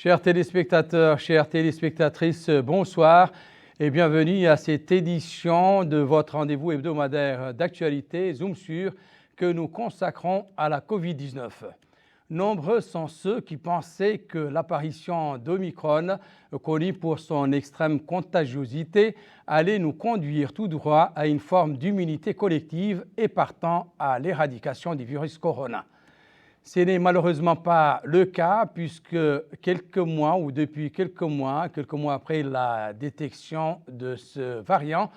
Chers téléspectateurs, chères téléspectatrices, bonsoir et bienvenue à cette édition de votre rendez-vous hebdomadaire d'actualité Zoom sur que nous consacrons à la Covid-19. Nombreux sont ceux qui pensaient que l'apparition d'Omicron, connue pour son extrême contagiosité, allait nous conduire tout droit à une forme d'immunité collective et partant à l'éradication du virus corona. Ce n'est malheureusement pas le cas puisque depuis quelques mois après la détection de ce variant,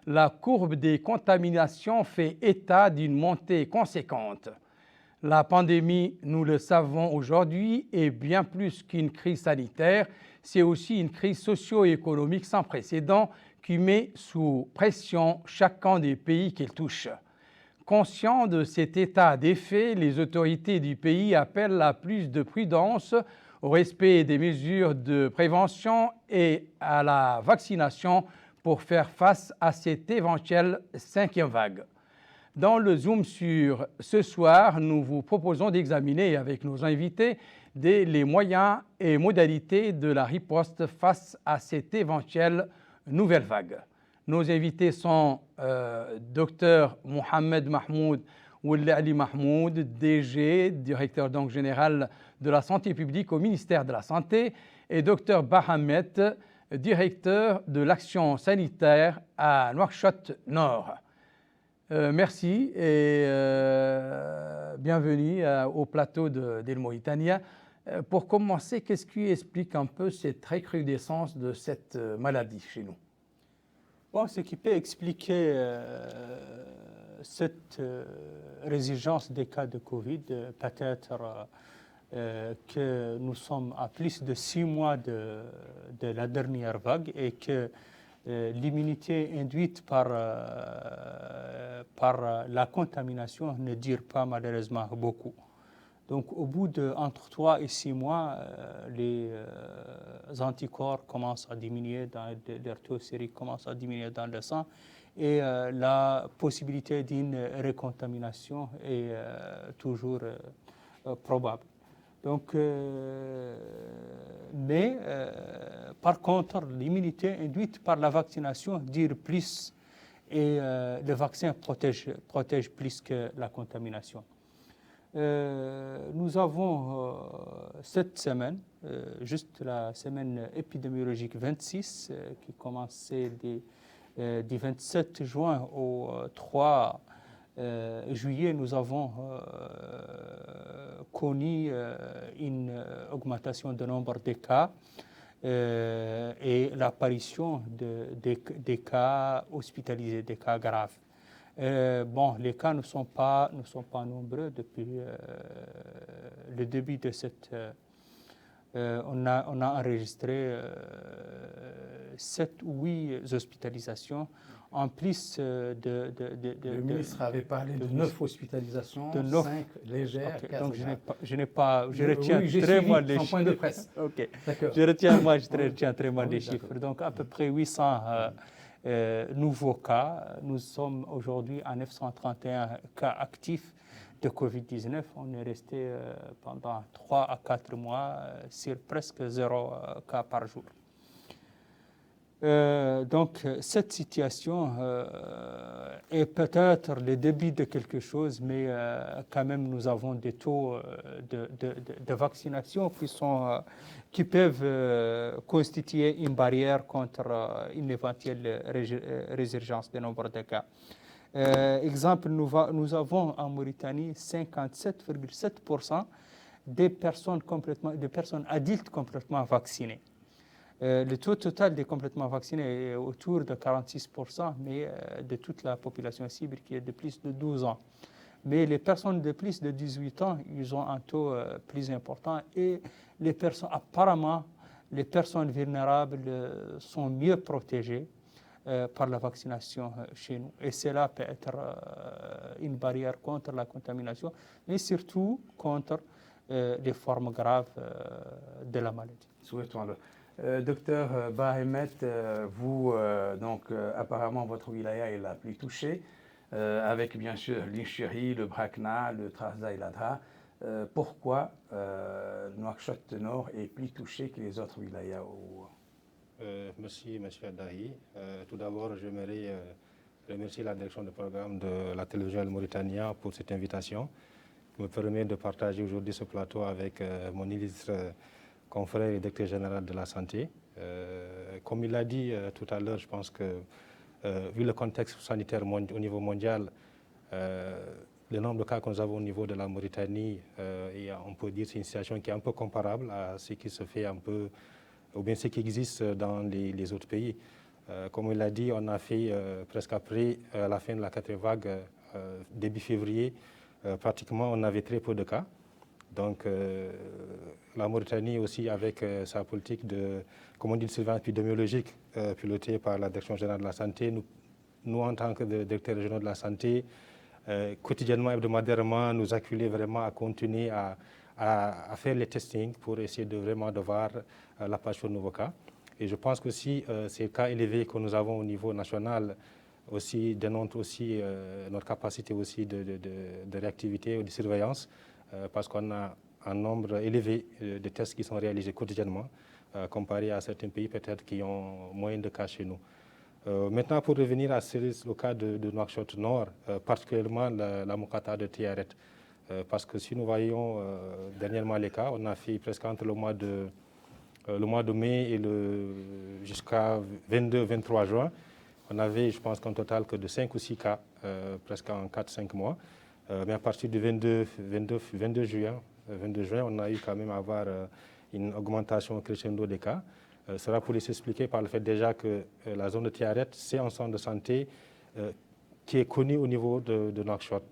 la courbe des contaminations fait état d'une montée conséquente. La pandémie, nous le savons aujourd'hui, est bien plus qu'une crise sanitaire, c'est aussi une crise socio-économique sans précédent qui met sous pression chacun des pays qu'elle touche. Conscients de cet état des faits, les autorités du pays appellent à plus de prudence, au respect des mesures de prévention et à la vaccination pour faire face à cette éventuelle cinquième vague. Dans le Zoom sur ce soir, nous vous proposons d'examiner avec nos invités les moyens et modalités de la riposte face à cette éventuelle nouvelle vague. Nos invités sont Dr Mohamed Mahmoud Ouelali Mahmoud, DG, directeur donc général de la santé publique au ministère de la Santé, et Dr Bahamet, directeur de l'action sanitaire à Nouakchott Nord. Merci et bienvenue au plateau d'El Mauritania. Pour commencer, qu'est-ce qui explique un peu cette recrudescence de cette maladie chez nous? Bon, ce qui peut expliquer cette résurgence des cas de Covid, peut-être que nous sommes à plus de 6 mois de la dernière vague et que l'immunité induite par la contamination ne dure pas malheureusement beaucoup. Donc au bout entre 3 et 6 mois, les anticorps commencent à diminuer, leur taux sérique commence à diminuer dans le sang et la possibilité d'une recontamination est toujours probable. Donc, par contre, l'immunité induite par la vaccination dure plus et le vaccin protège plus que la contamination. Nous avons cette semaine, juste la semaine épidémiologique 26, qui commençait du 27 juin au 3 juillet, nous avons connu une augmentation du nombre de cas et l'apparition des cas hospitalisés, des cas graves. Les cas ne sont pas nombreux depuis le début de cette. On a enregistré 7 ou 8 hospitalisations. En plus le ministre avait parlé de 9 hospitalisations, 5 légères, okay. 4 donc je retiens très mal les chiffres. Point de presse. Okay. Je retiens très mal les chiffres. Donc à peu près 800 nouveaux cas. Nous sommes aujourd'hui à 931 cas actifs de Covid-19. On est resté pendant 3 à 4 mois sur presque 0 cas par jour. Donc cette situation est peut-être le début de quelque chose, mais quand même nous avons des taux de vaccination qui peuvent constituer une barrière contre une éventuelle résurgence du nombre de cas. Exemple, nous avons en Mauritanie 57,7% des personnes adultes complètement vaccinées. Le taux total des complètement vaccinés est autour de 46%, mais de toute la population cible qui est de plus de 12 ans. Mais les personnes de plus de 18 ans, ils ont un taux plus important et apparemment, les personnes vulnérables sont mieux protégées par la vaccination chez nous. Et cela peut être une barrière contre la contamination, mais surtout contre les formes graves de la maladie. Souhaitons-le. Docteur Bahamet, vous, apparemment, votre wilaya est la plus touchée, avec bien sûr l'Inchiri, le Brakna, le Trarza et l'Adha. pourquoi Nouakchott-Nord est plus touché que les autres wilayas Merci, M. Adahi. Tout d'abord, j'aimerais remercier la direction de programme de la télévision Mauritania pour cette invitation qui me permet de partager aujourd'hui ce plateau avec mon illustre confrère et directeur général de la santé. Comme il l'a dit tout à l'heure, je pense que vu le contexte sanitaire au niveau mondial, le nombre de cas que nous avons au niveau de la Mauritanie, et on peut dire que c'est une situation qui est un peu comparable à ce qui se fait un peu, ou bien ce qui existe dans les autres pays. Comme il l'a dit, on a fait presque après la fin de la 4e vague, début février, pratiquement on avait très peu de cas. Donc la Mauritanie aussi avec sa politique de, comme on dit, de surveillance épidémiologique pilotée par la Direction générale de la santé, nous en tant que directeur régional de la santé, quotidiennement, hebdomadairement, nous acculer vraiment à continuer à faire les testings pour essayer de vraiment de voir l'apparition de nouveaux cas. Et je pense que si ces cas élevés que nous avons au niveau national aussi démontrent aussi notre capacité aussi de réactivité ou de surveillance, parce qu'on a un nombre élevé de tests qui sont réalisés quotidiennement, comparé à certains pays peut-être qui ont moins de cas chez nous. Maintenant, pour revenir au cas de Nouakchott-Nord, particulièrement la Mokata de Tiaret, parce que si nous voyons dernièrement les cas, on a fait presque entre le mois de mai et jusqu'à 22-23 juin, on avait, je pense qu'en total que de 5 ou 6 cas, presque en 4-5 mois. Mais à partir du 22 juin, on a eu quand même à avoir une augmentation crescendo des cas. Cela pourrait s'expliquer par le fait déjà que la zone de Tiaret, c'est un centre de santé qui est connu au niveau de Nouakchott,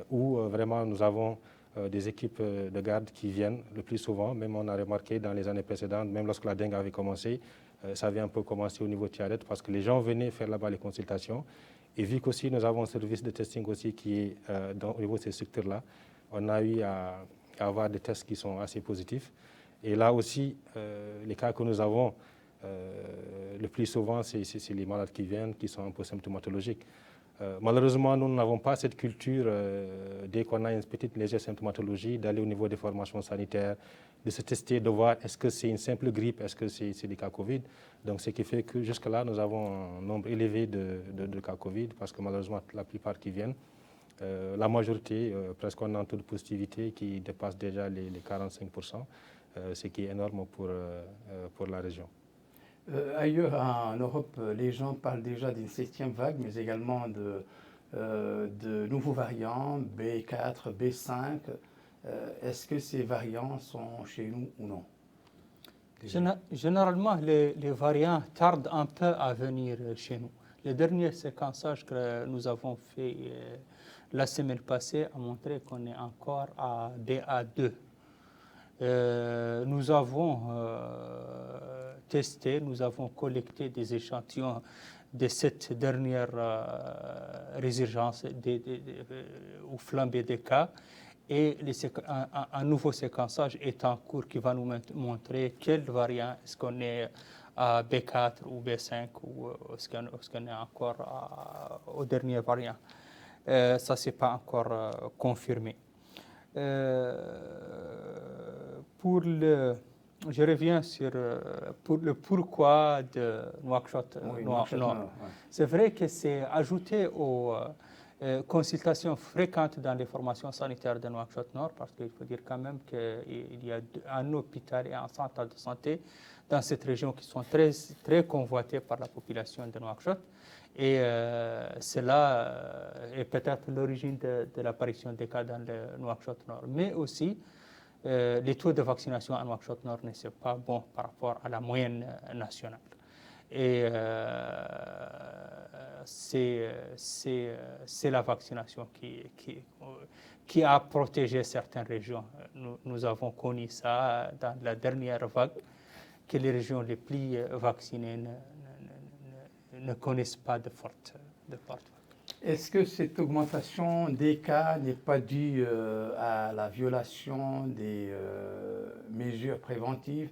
où vraiment nous avons des équipes de garde qui viennent le plus souvent. Même on a remarqué dans les années précédentes, même lorsque la dengue avait commencé, ça avait un peu commencé au niveau de Tiaret parce que les gens venaient faire là-bas les consultations. Et vu qu'aussi nous avons un service de testing aussi qui est au niveau de ces structures-là, on a eu à avoir des tests qui sont assez positifs. Et là aussi, les cas que nous avons, le plus souvent, c'est les malades qui viennent, qui sont un peu symptomatologiques. Malheureusement, nous n'avons pas cette culture, dès qu'on a une petite légère symptomatologie, d'aller au niveau des formations sanitaires, de se tester, de voir est-ce que c'est une simple grippe, est-ce que c'est des cas Covid. Donc, ce qui fait que jusque-là, nous avons un nombre élevé de cas Covid, parce que malheureusement, la plupart qui viennent, la majorité, presque on a un taux de positivité qui dépasse déjà les 45%, ce qui est énorme pour la région. Ailleurs en Europe, les gens parlent déjà d'une 7e vague, mais également de nouveaux variants, B4, B5. Est-ce que ces variants sont chez nous ou non? Généralement, les variants tardent un peu à venir chez nous. Le dernier séquençage que nous avons fait la semaine passée a montré qu'on est encore à BA2. Nous avons testé, nous avons collecté des échantillons de cette dernière résurgence ou flambée des cas. Et un nouveau séquençage est en cours qui va nous montrer quel variant, est-ce qu'on est à B4 ou B5 ou est-ce qu'on est encore au dernier variant. Ça, ce n'est pas encore confirmé. Je reviens sur le pourquoi de Nouakchott. Oui, Nord. ouais. C'est vrai que c'est ajouté aux consultations fréquentes dans les formations sanitaires de Nouakchott-Nord, parce qu'il faut dire quand même qu'il y a un hôpital et un centre de santé dans cette région qui sont très, très convoités par la population de Nouakchott. Et cela est peut-être l'origine de l'apparition des cas dans le Nouakchott-Nord. Mais aussi, les taux de vaccination à Nouakchott-Nord ne sont pas bons par rapport à la moyenne nationale. Et c'est la vaccination qui a protégé certaines régions. Nous avons connu ça dans la dernière vague, que les régions les plus vaccinées ne connaissent pas de fortes vagues. Est-ce que cette augmentation des cas n'est pas due à la violation des mesures préventives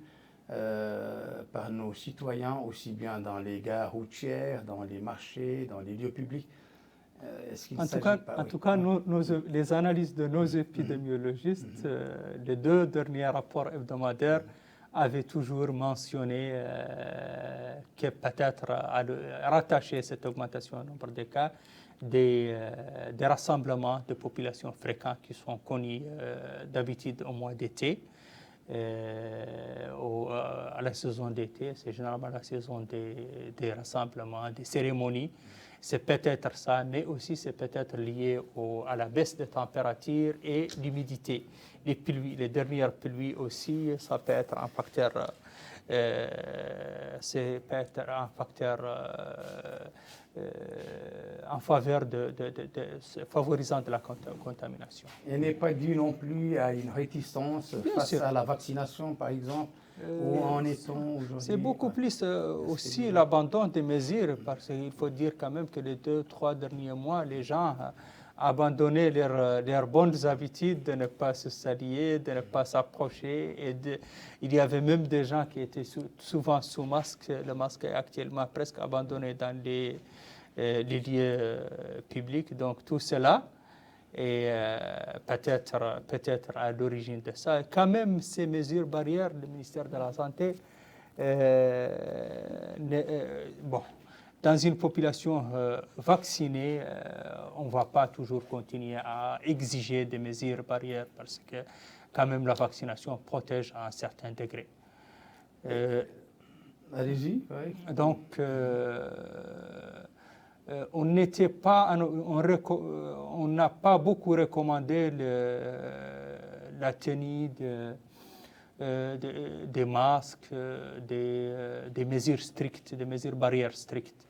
par nos citoyens, aussi bien dans les gares routières, dans les marchés, dans les lieux publics? En tout cas, les analyses de nos épidémiologistes, les 2 derniers rapports hebdomadaires avaient toujours mentionné que peut-être rattacher cette augmentation au nombre de cas des rassemblements de populations fréquents qui sont connus d'habitude au mois d'été. À la saison d'été, c'est généralement la saison des rassemblements, des cérémonies. C'est peut-être ça, mais aussi c'est peut-être lié à la baisse des températures et l'humidité. Les pluies, les dernières pluies aussi, ça peut être un facteur, en faveur favorisant de la contamination. Et n'est pas dû non plus à une réticence face à la vaccination, par exemple, où en est-on aujourd'hui? C'est beaucoup plus aussi l'abandon des mesures, parce qu'il faut dire quand même que les 2-3 derniers mois, les gens abandonné leurs bonnes habitudes de ne pas se saluer, de ne pas s'approcher. Il y avait même des gens qui étaient souvent sous masque. Le masque est actuellement presque abandonné dans les lieux publics. Donc tout cela est peut-être à l'origine de ça. Et quand même, ces mesures barrières, le ministère de la Santé, dans une population vaccinée, on ne va pas toujours continuer à exiger des mesures barrières parce que quand même la vaccination protège à un certain degré. Allez-y. Oui. Donc, on n'a pas beaucoup recommandé la tenue des masques, des mesures strictes, des mesures barrières strictes.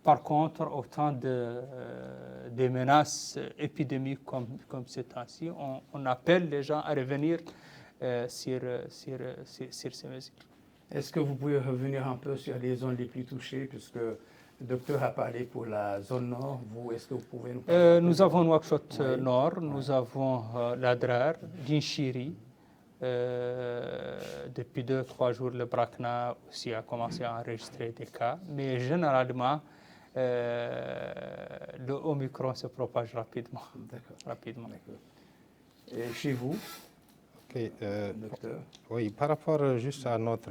Par contre, au temps des menaces épidémiques comme ces temps-ci, on appelle les gens à revenir sur ces mesures. Est-ce que vous pouvez revenir un peu sur les zones les plus touchées, puisque le docteur a parlé pour la zone nord. Vous, est-ce que vous pouvez nous parler? Nous avons Nouakchott Nord, nous avons l'Adrar, Ginchiri. Depuis 2-3 jours, le Brakna aussi a commencé à enregistrer des cas, mais généralement, le Omicron se propage rapidement. D'accord. Et chez vous, docteur? Oui, par rapport juste à notre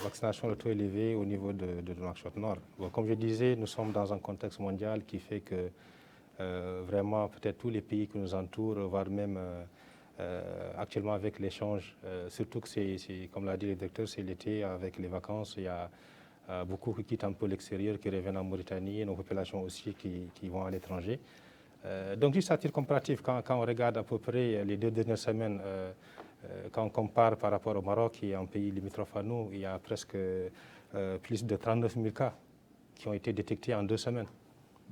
vaccination, le taux élevé au niveau de Nouakchott Nord. Bon, comme je disais, nous sommes dans un contexte mondial qui fait que vraiment peut-être tous les pays qui nous entourent, voire même actuellement avec l'échange, surtout que c'est, comme l'a dit le docteur, c'est l'été avec les vacances, il y a beaucoup qui quittent un peu l'extérieur, qui reviennent en Mauritanie, nos populations aussi qui vont à l'étranger. Donc juste à titre comparatif, quand on regarde à peu près les 2 dernières semaines, quand on compare par rapport au Maroc, qui est un pays limitrophe à nous, il y a presque plus de 39 000 cas qui ont été détectés en 2 semaines.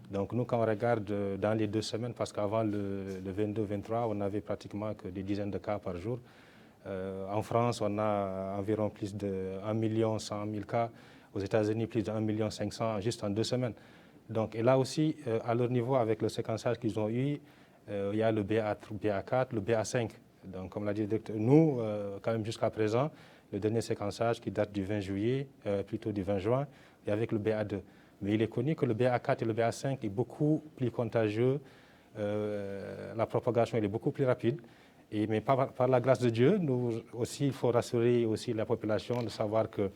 Donc nous, quand on regarde dans les 2 semaines, parce qu'avant le 22-23, on n'avait pratiquement que des dizaines de cas par jour. En France, on a environ plus de 1 100 000 cas. Aux États-Unis, plus de 1 500 000 juste en 2 semaines. Donc, et là aussi, à leur niveau, avec le séquençage qu'ils ont eu, il y a le BA3, BA4, le BA5. Donc, comme l'a dit le docteur, nous, quand même jusqu'à présent, le dernier séquençage qui date du 20 juillet, plutôt du 20 juin, et avec le BA2. Mais il est connu que le BA4 et le BA5 est beaucoup plus contagieux, la propagation elle est beaucoup plus rapide. Mais par la grâce de Dieu, nous aussi, il faut rassurer aussi la population de savoir que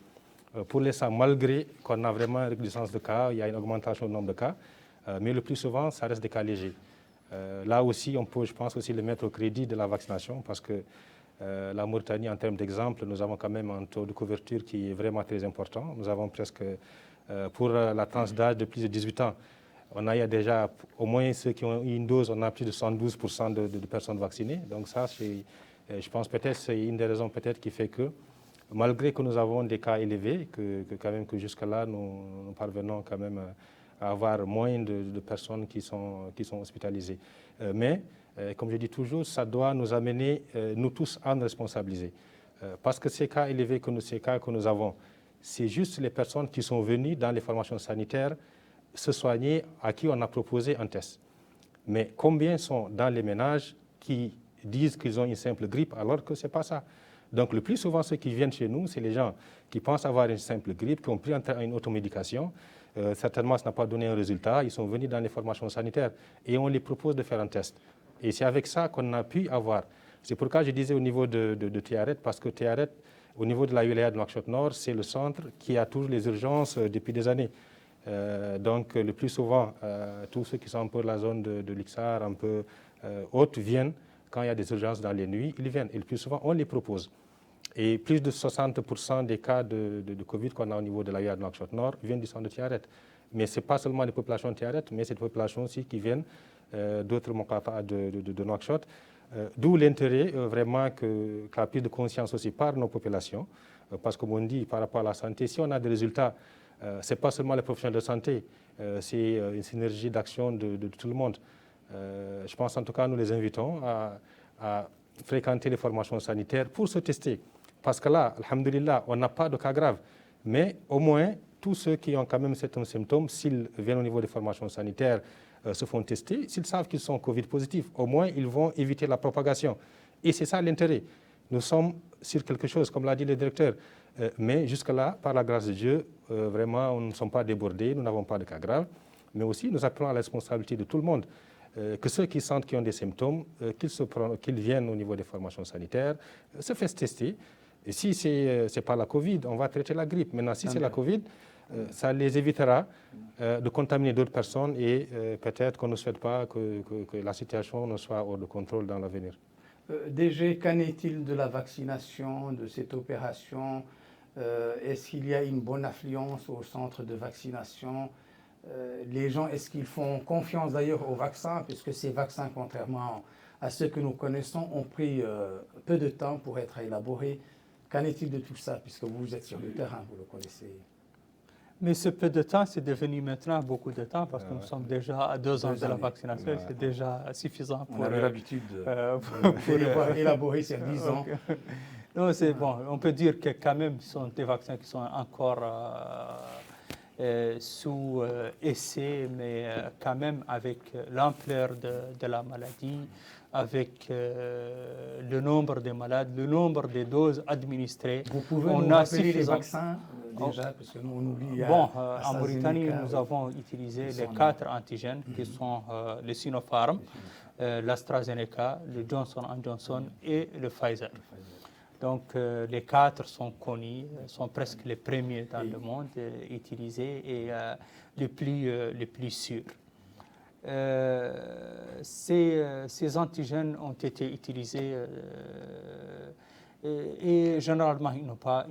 pour l'instant, malgré qu'on a vraiment une recrudescence de cas, il y a une augmentation du nombre de cas, mais le plus souvent, ça reste des cas légers. Là aussi, on peut, je pense, aussi le mettre au crédit de la vaccination, parce que la Mauritanie, en termes d'exemple, nous avons quand même un taux de couverture qui est vraiment très important. Nous avons presque, pour la tranche d'âge de plus de 18 ans, on a déjà, au moins ceux qui ont eu une dose, on a plus de 72% de personnes vaccinées. Donc ça, je pense peut-être c'est une des raisons peut-être qui fait que, malgré que nous avons des cas élevés, que jusque-là, nous parvenons quand même à avoir moins de personnes qui sont hospitalisées. Mais, comme je dis toujours, ça doit nous amener, nous tous, à nous responsabiliser. Parce que ces cas élevés, ces cas que nous avons, c'est juste les personnes qui sont venues dans les formations sanitaires se soigner, à qui on a proposé un test. Mais combien sont dans les ménages qui disent qu'ils ont une simple grippe alors que ce n'est pas ça? Donc le plus souvent, ceux qui viennent chez nous, c'est les gens qui pensent avoir une simple grippe, qui ont pris une automédication. Certainement, ça n'a pas donné un résultat. Ils sont venus dans les formations sanitaires et on les propose de faire un test. Et c'est avec ça qu'on a pu avoir. C'est pourquoi je disais au niveau de Tiaret, parce que Tiaret, au niveau de la wilaya de Nouakchott-Nord, c'est le centre qui a toujours les urgences depuis des années. Donc le plus souvent, tous ceux qui sont un peu de la zone de l'Ixar, un peu haute, viennent. Quand il y a des urgences dans les nuits, ils viennent. Et le plus souvent, on les propose. Et plus de 60% des cas de Covid qu'on a au niveau de la wilaya de Nouakchott-Nord viennent du centre de Tiaret. Mais ce n'est pas seulement des populations de Tiaret, mais c'est des populations aussi qui viennent d'autres Mokata de Nouakchott. D'où l'intérêt vraiment que la prise de conscience aussi par nos populations. Parce que, comme on dit, par rapport à la santé, si on a des résultats, ce n'est pas seulement les professionnels de santé, c'est une synergie d'action de tout le monde. Je pense en tout cas, nous les invitons à fréquenter les formations sanitaires pour se tester. Parce que là, alhamdoulilah, on n'a pas de cas graves. Mais au moins, tous ceux qui ont quand même certains symptômes, s'ils viennent au niveau des formations sanitaires, se font tester, s'ils savent qu'ils sont Covid positifs, au moins ils vont éviter la propagation. Et c'est ça l'intérêt. Nous sommes sur quelque chose, comme l'a dit le directeur. Mais jusque-là, par la grâce de Dieu, vraiment, nous ne sommes pas débordés, nous n'avons pas de cas graves. Mais aussi, nous appelons à la responsabilité de tout le monde. Que ceux qui sentent qu'ils ont des symptômes, qu'ils viennent au niveau des formations sanitaires, se fassent tester. Et si ce n'est pas la Covid, on va traiter la grippe. Maintenant, si c'est la Covid, ça les évitera de contaminer d'autres personnes et peut-être qu'on ne souhaite pas que la situation ne soit hors de contrôle dans l'avenir. DG, qu'en est-il de la vaccination, de cette opération? Est-ce qu'il y a une bonne affluence au centre de vaccination? Les gens, est-ce qu'ils font confiance d'ailleurs aux vaccins? Puisque ces vaccins, contrairement à ceux que nous connaissons, ont pris peu de temps pour être élaborés. Qu'en est-il de tout ça? Puisque vous êtes sur le terrain, vous le connaissez. Mais ce peu de temps, c'est devenu maintenant beaucoup de temps parce que nous sommes déjà à 2 ans de la vaccination. C'est déjà suffisant pour... On avait l'habitude pour élaborer ces 10 ans. Non, c'est bon. On peut dire que quand même, ce sont des vaccins qui sont encore sous essai, mais quand même avec l'ampleur de la maladie, avec le nombre de malades, le nombre de doses administrées. Vous pouvez nous rappeler les vaccins déjà, parce que nous on oublie. Bon, en Mauritanie, nous avons utilisé les 4 antigènes qui sont le Sinopharm, l'AstraZeneca, le Johnson & Johnson et le Pfizer. Donc les 4 sont connus, sont presque les premiers dans le monde utilisés et les plus sûrs. Ces antigènes ont été utilisés et généralement ils n'ont pas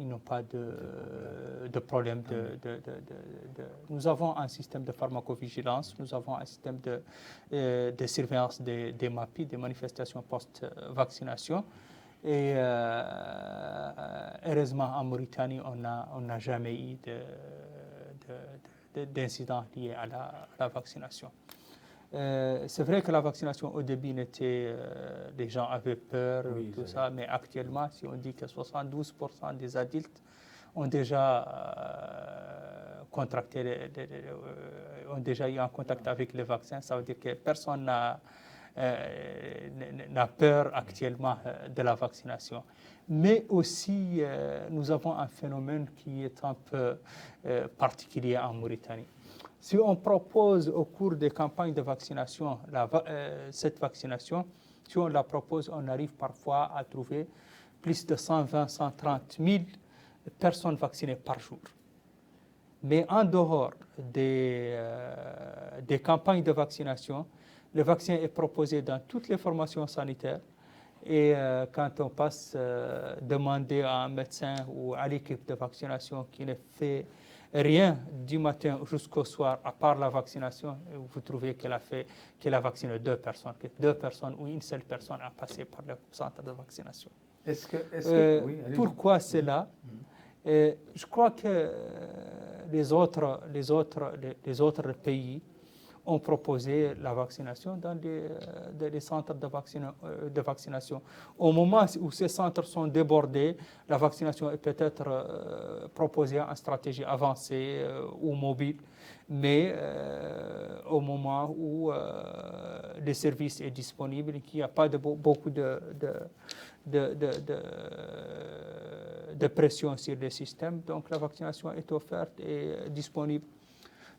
de problème. Nous avons un système de pharmacovigilance, nous avons un système de surveillance des MAPI, des manifestations post-vaccination. Et heureusement, en Mauritanie, on n'a jamais eu d'incident lié à la vaccination. C'est vrai que la vaccination au début les gens avaient peur, oui, tout ça, mais actuellement, si on dit que 72% des adultes ont déjà contracté, ont déjà eu un contact avec les vaccins, ça veut dire que personne n'a peur actuellement de la vaccination. Mais aussi, nous avons un phénomène qui est un peu particulier en Mauritanie. Si on propose au cours des campagnes de vaccination cette vaccination, si on la propose, on arrive parfois à trouver plus de 120-130 000 personnes vaccinées par jour. Mais en dehors des campagnes de vaccination, le vaccin est proposé dans toutes les formations sanitaires et quand on passe demander à un médecin ou à l'équipe de vaccination qui ne fait rien du matin jusqu'au soir à part la vaccination, vous trouvez qu'elle a vacciné 2 personnes, que 2 personnes ou une seule personne a passé par le centre de vaccination. Oui, pourquoi c'est là? Je crois que les autres pays ont proposé la vaccination dans les centres de vaccination. Au moment où ces centres sont débordés, la vaccination est peut-être proposée en stratégie avancée ou mobile, mais au moment où le service est disponible et qu'il n'y a pas beaucoup de pression sur les systèmes. Donc la vaccination est offerte et disponible.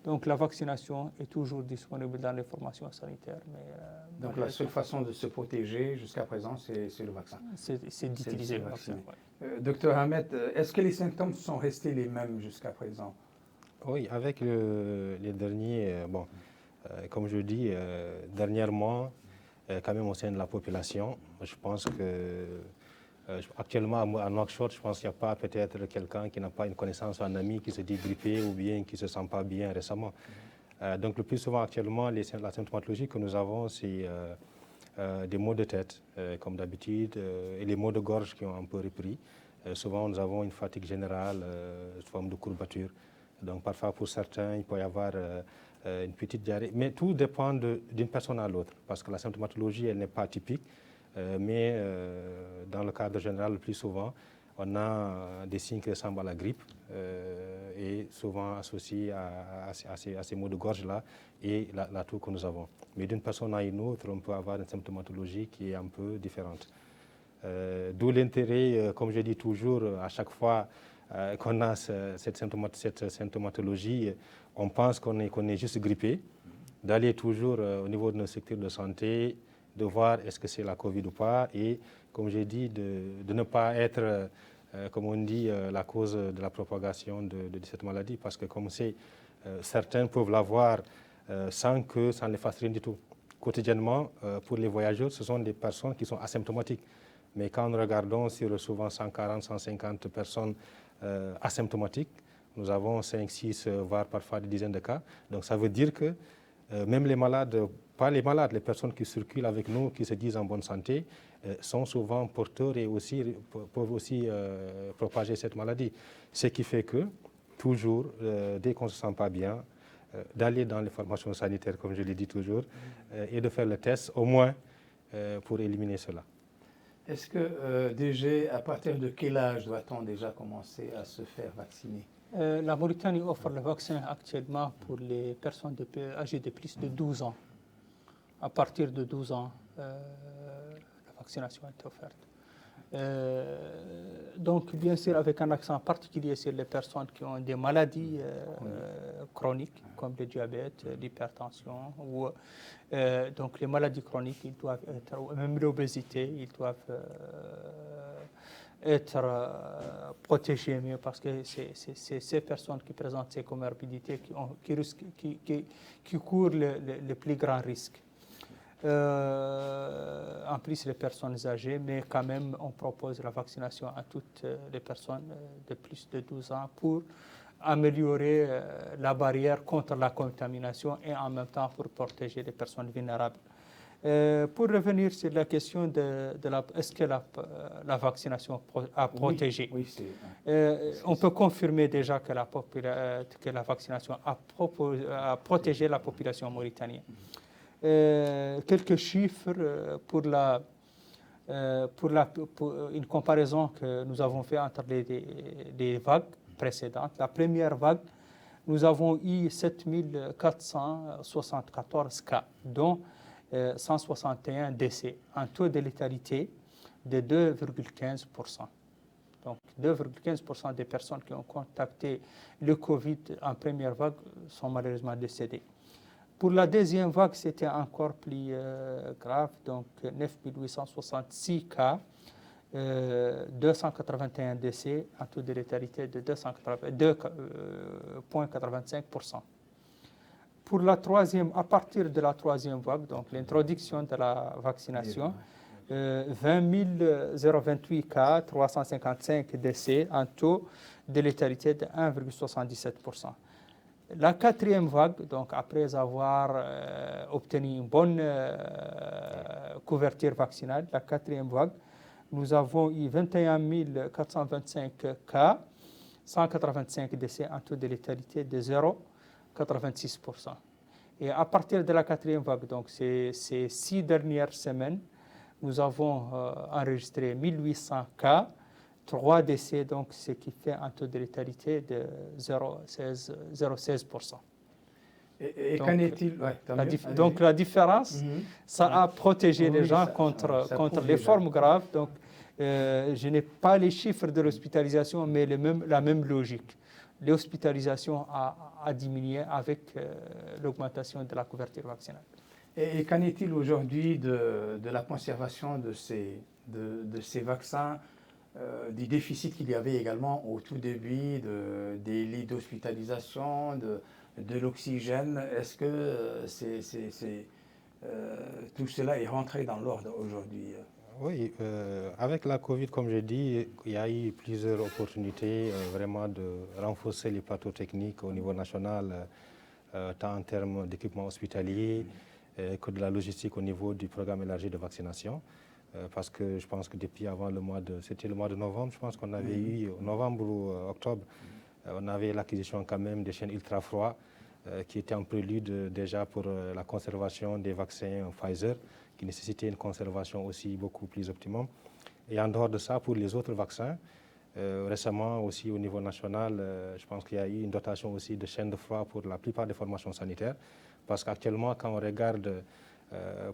Donc la vaccination est toujours disponible dans les formations sanitaires. Donc la seule façon de se protéger jusqu'à présent, c'est le vaccin. C'est d'utiliser le vaccin. Docteur Ahmed, est-ce que les symptômes sont restés les mêmes jusqu'à présent? Oui, avec les derniers, comme je dis, dernièrement, quand même au sein de la population, je pense que actuellement à Nouakchott, je pense qu'il n'y a pas peut-être quelqu'un qui n'a pas une connaissance ou un ami qui se dit grippé ou bien qui ne se sent pas bien récemment. Donc le plus souvent actuellement, la symptomatologie que nous avons, c'est des maux de tête, comme d'habitude, et les maux de gorge qui ont un peu repris. Souvent, nous avons une fatigue générale, sous forme de courbature. Donc parfois, pour certains, il peut y avoir une petite diarrhée. Mais tout dépend d'une personne à l'autre, parce que la symptomatologie, elle n'est pas typique. Mais dans le cadre général, le plus souvent, on a des signes qui ressemblent à la grippe et souvent associés à ces maux de gorge-là et la toux que nous avons. Mais d'une personne à une autre, on peut avoir une symptomatologie qui est un peu différente. D'où l'intérêt, comme je dis toujours, à chaque fois qu'on a cette symptomatologie, on pense qu'on est juste grippé, d'aller toujours au niveau de nos secteurs de santé, de voir est-ce que c'est la Covid ou pas, et comme j'ai dit, de ne pas être, comme on dit, la cause de la propagation de cette maladie, parce que comme on sait, certains peuvent l'avoir sans que ça ne les fasse rien du tout. Quotidiennement, pour les voyageurs, ce sont des personnes qui sont asymptomatiques. Mais quand nous regardons sur souvent 140, 150 personnes asymptomatiques, nous avons 5, 6, voire parfois des dizaines de cas. Donc ça veut dire que même les malades, pas les malades, les personnes qui circulent avec nous, qui se disent en bonne santé, sont souvent porteurs et peuvent aussi propager cette maladie. Ce qui fait que, toujours, dès qu'on ne se sent pas bien, d'aller dans les formations sanitaires, comme je l'ai dit toujours, et de faire le test, au moins, pour éliminer cela. Est-ce que déjà, à partir de quel âge doit-on déjà commencer à se faire vacciner? La Mauritanie offre le vaccin actuellement pour les personnes âgées de plus de 12 ans. À partir de 12 ans, la vaccination est offerte. Donc, bien sûr, avec un accent particulier sur les personnes qui ont des maladies chroniques, comme le diabète, l'hypertension, ou donc les maladies chroniques, ils doivent être, même l'obésité, ils doivent être protégés mieux, parce que c'est ces personnes qui présentent ces comorbidités qui courent le plus grand risque. En plus les personnes âgées, mais quand même on propose la vaccination à toutes les personnes de plus de 12 ans pour améliorer la barrière contre la contamination et en même temps pour protéger les personnes vulnérables. Pour revenir sur la question est-ce que la vaccination a protégé? Oui, on peut confirmer déjà que la vaccination a protégé la population mauritanienne. Quelques chiffres pour une comparaison que nous avons fait entre les vagues précédentes. La première vague, nous avons eu 7474 cas, dont 161 décès, un taux de létalité de 2,15%. Donc 2,15% des personnes qui ont contacté le Covid en première vague sont malheureusement décédées. Pour la deuxième vague, c'était encore plus grave, donc 9866 cas, 281 décès, un taux de létalité de 2,85%. Pour la troisième, à partir de la troisième vague, donc l'introduction de la vaccination, 20 028 cas, 355 décès, un taux de létalité de 1,77%. La quatrième vague, donc après avoir obtenu une bonne couverture vaccinale, la quatrième vague, nous avons eu 21 425 cas, 185 décès, un taux de létalité de 0,86%. Et à partir de la quatrième vague, donc ces 6 dernières semaines, nous avons enregistré 1800 cas, 3 décès, donc ce qui fait un taux de létalité de 0,16%. Et qu'en est-il? Donc la différence, ça a protégé les gens contre les formes graves. Donc Je n'ai pas les chiffres de l'hospitalisation, mais la même logique. L'hospitalisation a diminué avec l'augmentation de la couverture vaccinale. Et qu'en est-il aujourd'hui de la conservation de ces vaccins, du déficit qu'il y avait également au tout début, des lits d'hospitalisation, de l'oxygène? Est-ce que tout cela est rentré dans l'ordre aujourd'hui? Oui, avec la Covid, comme j'ai dit, il y a eu plusieurs opportunités vraiment de renforcer les plateaux techniques au niveau national, tant en termes d'équipement hospitalier que de la logistique au niveau du programme élargi de vaccination. Parce que je pense que depuis avant c'était le mois de novembre, je pense qu'on avait eu, novembre ou octobre, on avait l'acquisition quand même des chaînes ultra froids qui étaient en prélude déjà pour la conservation des vaccins Pfizer, qui nécessitait une conservation aussi beaucoup plus optimum. Et en dehors de ça, pour les autres vaccins, récemment aussi au niveau national, je pense qu'il y a eu une dotation aussi de chaînes de froid pour la plupart des formations sanitaires, parce qu'actuellement, quand on regarde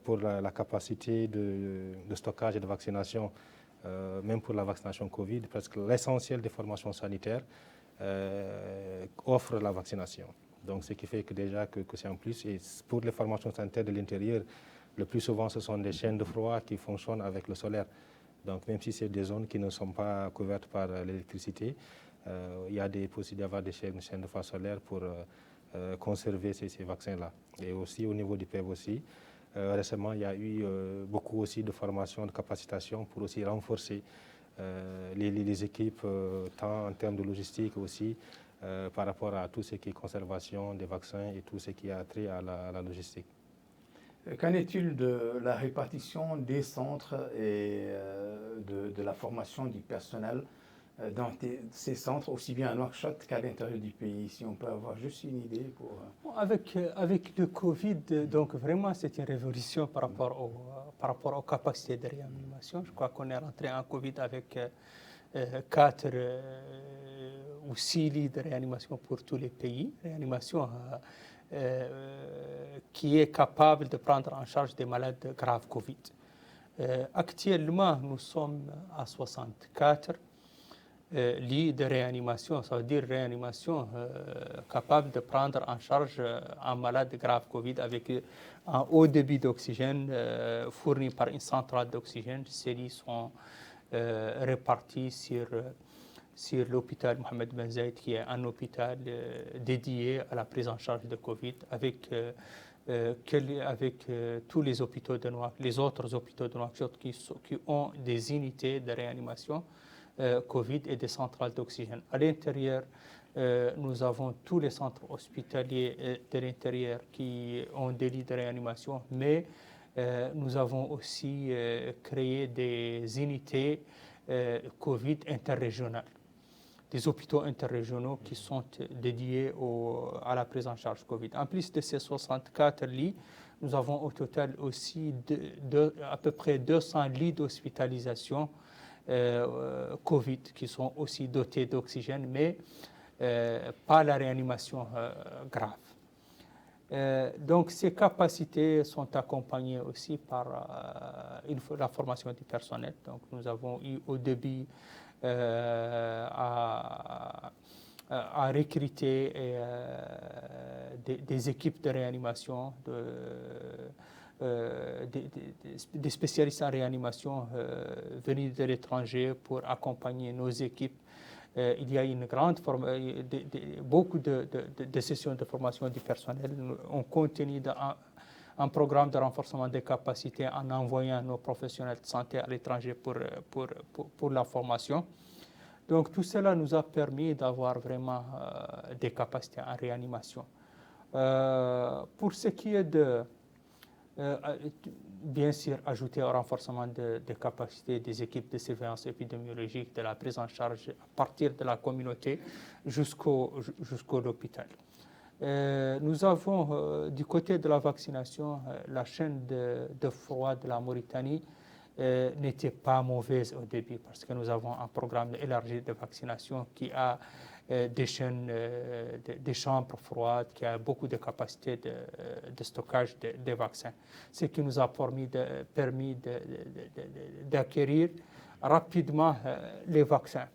pour la capacité de stockage et de vaccination, même pour la vaccination Covid, presque l'essentiel des formations sanitaires offre la vaccination. Donc, ce qui fait que déjà que c'est en plus. Et pour les formations sanitaires de l'intérieur, le plus souvent, ce sont des chaînes de froid qui fonctionnent avec le solaire. Donc, même si c'est des zones qui ne sont pas couvertes par l'électricité, il y a des possibilités d'avoir des chaînes de froid solaire pour conserver ces vaccins-là. Et aussi au niveau du PEV aussi, récemment, il y a eu beaucoup aussi de formations, de capacitation pour aussi renforcer les équipes, tant en termes de logistique aussi, par rapport à tout ce qui est conservation des vaccins et tout ce qui a trait à la logistique. Qu'en est-il de la répartition des centres et de la formation du personnel dans ces centres, aussi bien à Nouakchott qu'à l'intérieur du pays? Si on peut avoir juste une idée pour... Avec le Covid, donc vraiment c'est une révolution par rapport aux capacités de réanimation. Je crois qu'on est rentré en Covid avec 4 ou 6 lits de réanimation pour tous les pays. Réanimation qui est capable de prendre en charge des malades graves Covid. Actuellement, nous sommes à 64 lits de réanimation, ça veut dire réanimation capable de prendre en charge un malade grave Covid avec un haut débit d'oxygène fourni par une centrale d'oxygène. Ces lits sont répartis sur l'hôpital Mohamed Ben Zayed, qui est un hôpital dédié à la prise en charge de Covid, avec tous les hôpitaux de Nouakchott, les autres hôpitaux de Nouakchott qui ont des unités de réanimation Covid et des centrales d'oxygène. À l'intérieur, nous avons tous les centres hospitaliers de l'intérieur qui ont des lits de réanimation, mais nous avons aussi créé des unités Covid interrégionales, des hôpitaux interrégionaux qui sont dédiés à la prise en charge Covid. En plus de ces 64 lits, nous avons au total aussi à peu près 200 lits d'hospitalisation Covid qui sont aussi dotés d'oxygène, mais pas la réanimation grave. Donc ces capacités sont accompagnées aussi par la formation du personnel. Donc nous avons eu au début à recruter des équipes de réanimation, des spécialistes en réanimation venus de l'étranger pour accompagner nos équipes. Il y a beaucoup de sessions de formation du personnel. On continue un programme de renforcement des capacités en envoyant nos professionnels de santé à l'étranger pour la formation. Donc tout cela nous a permis d'avoir vraiment des capacités en réanimation. Pour ce qui est bien sûr, ajouter au renforcement des capacités des équipes de surveillance épidémiologique, de la prise en charge à partir de la communauté jusqu'au l'hôpital. Nous avons, du côté de la vaccination, la chaîne de froid de la Mauritanie n'était pas mauvaise au début parce que nous avons un programme élargi de vaccination qui a des chambres froides, qui a beaucoup de capacités de stockage des vaccins, ce qui nous a permis d'acquérir rapidement les vaccins.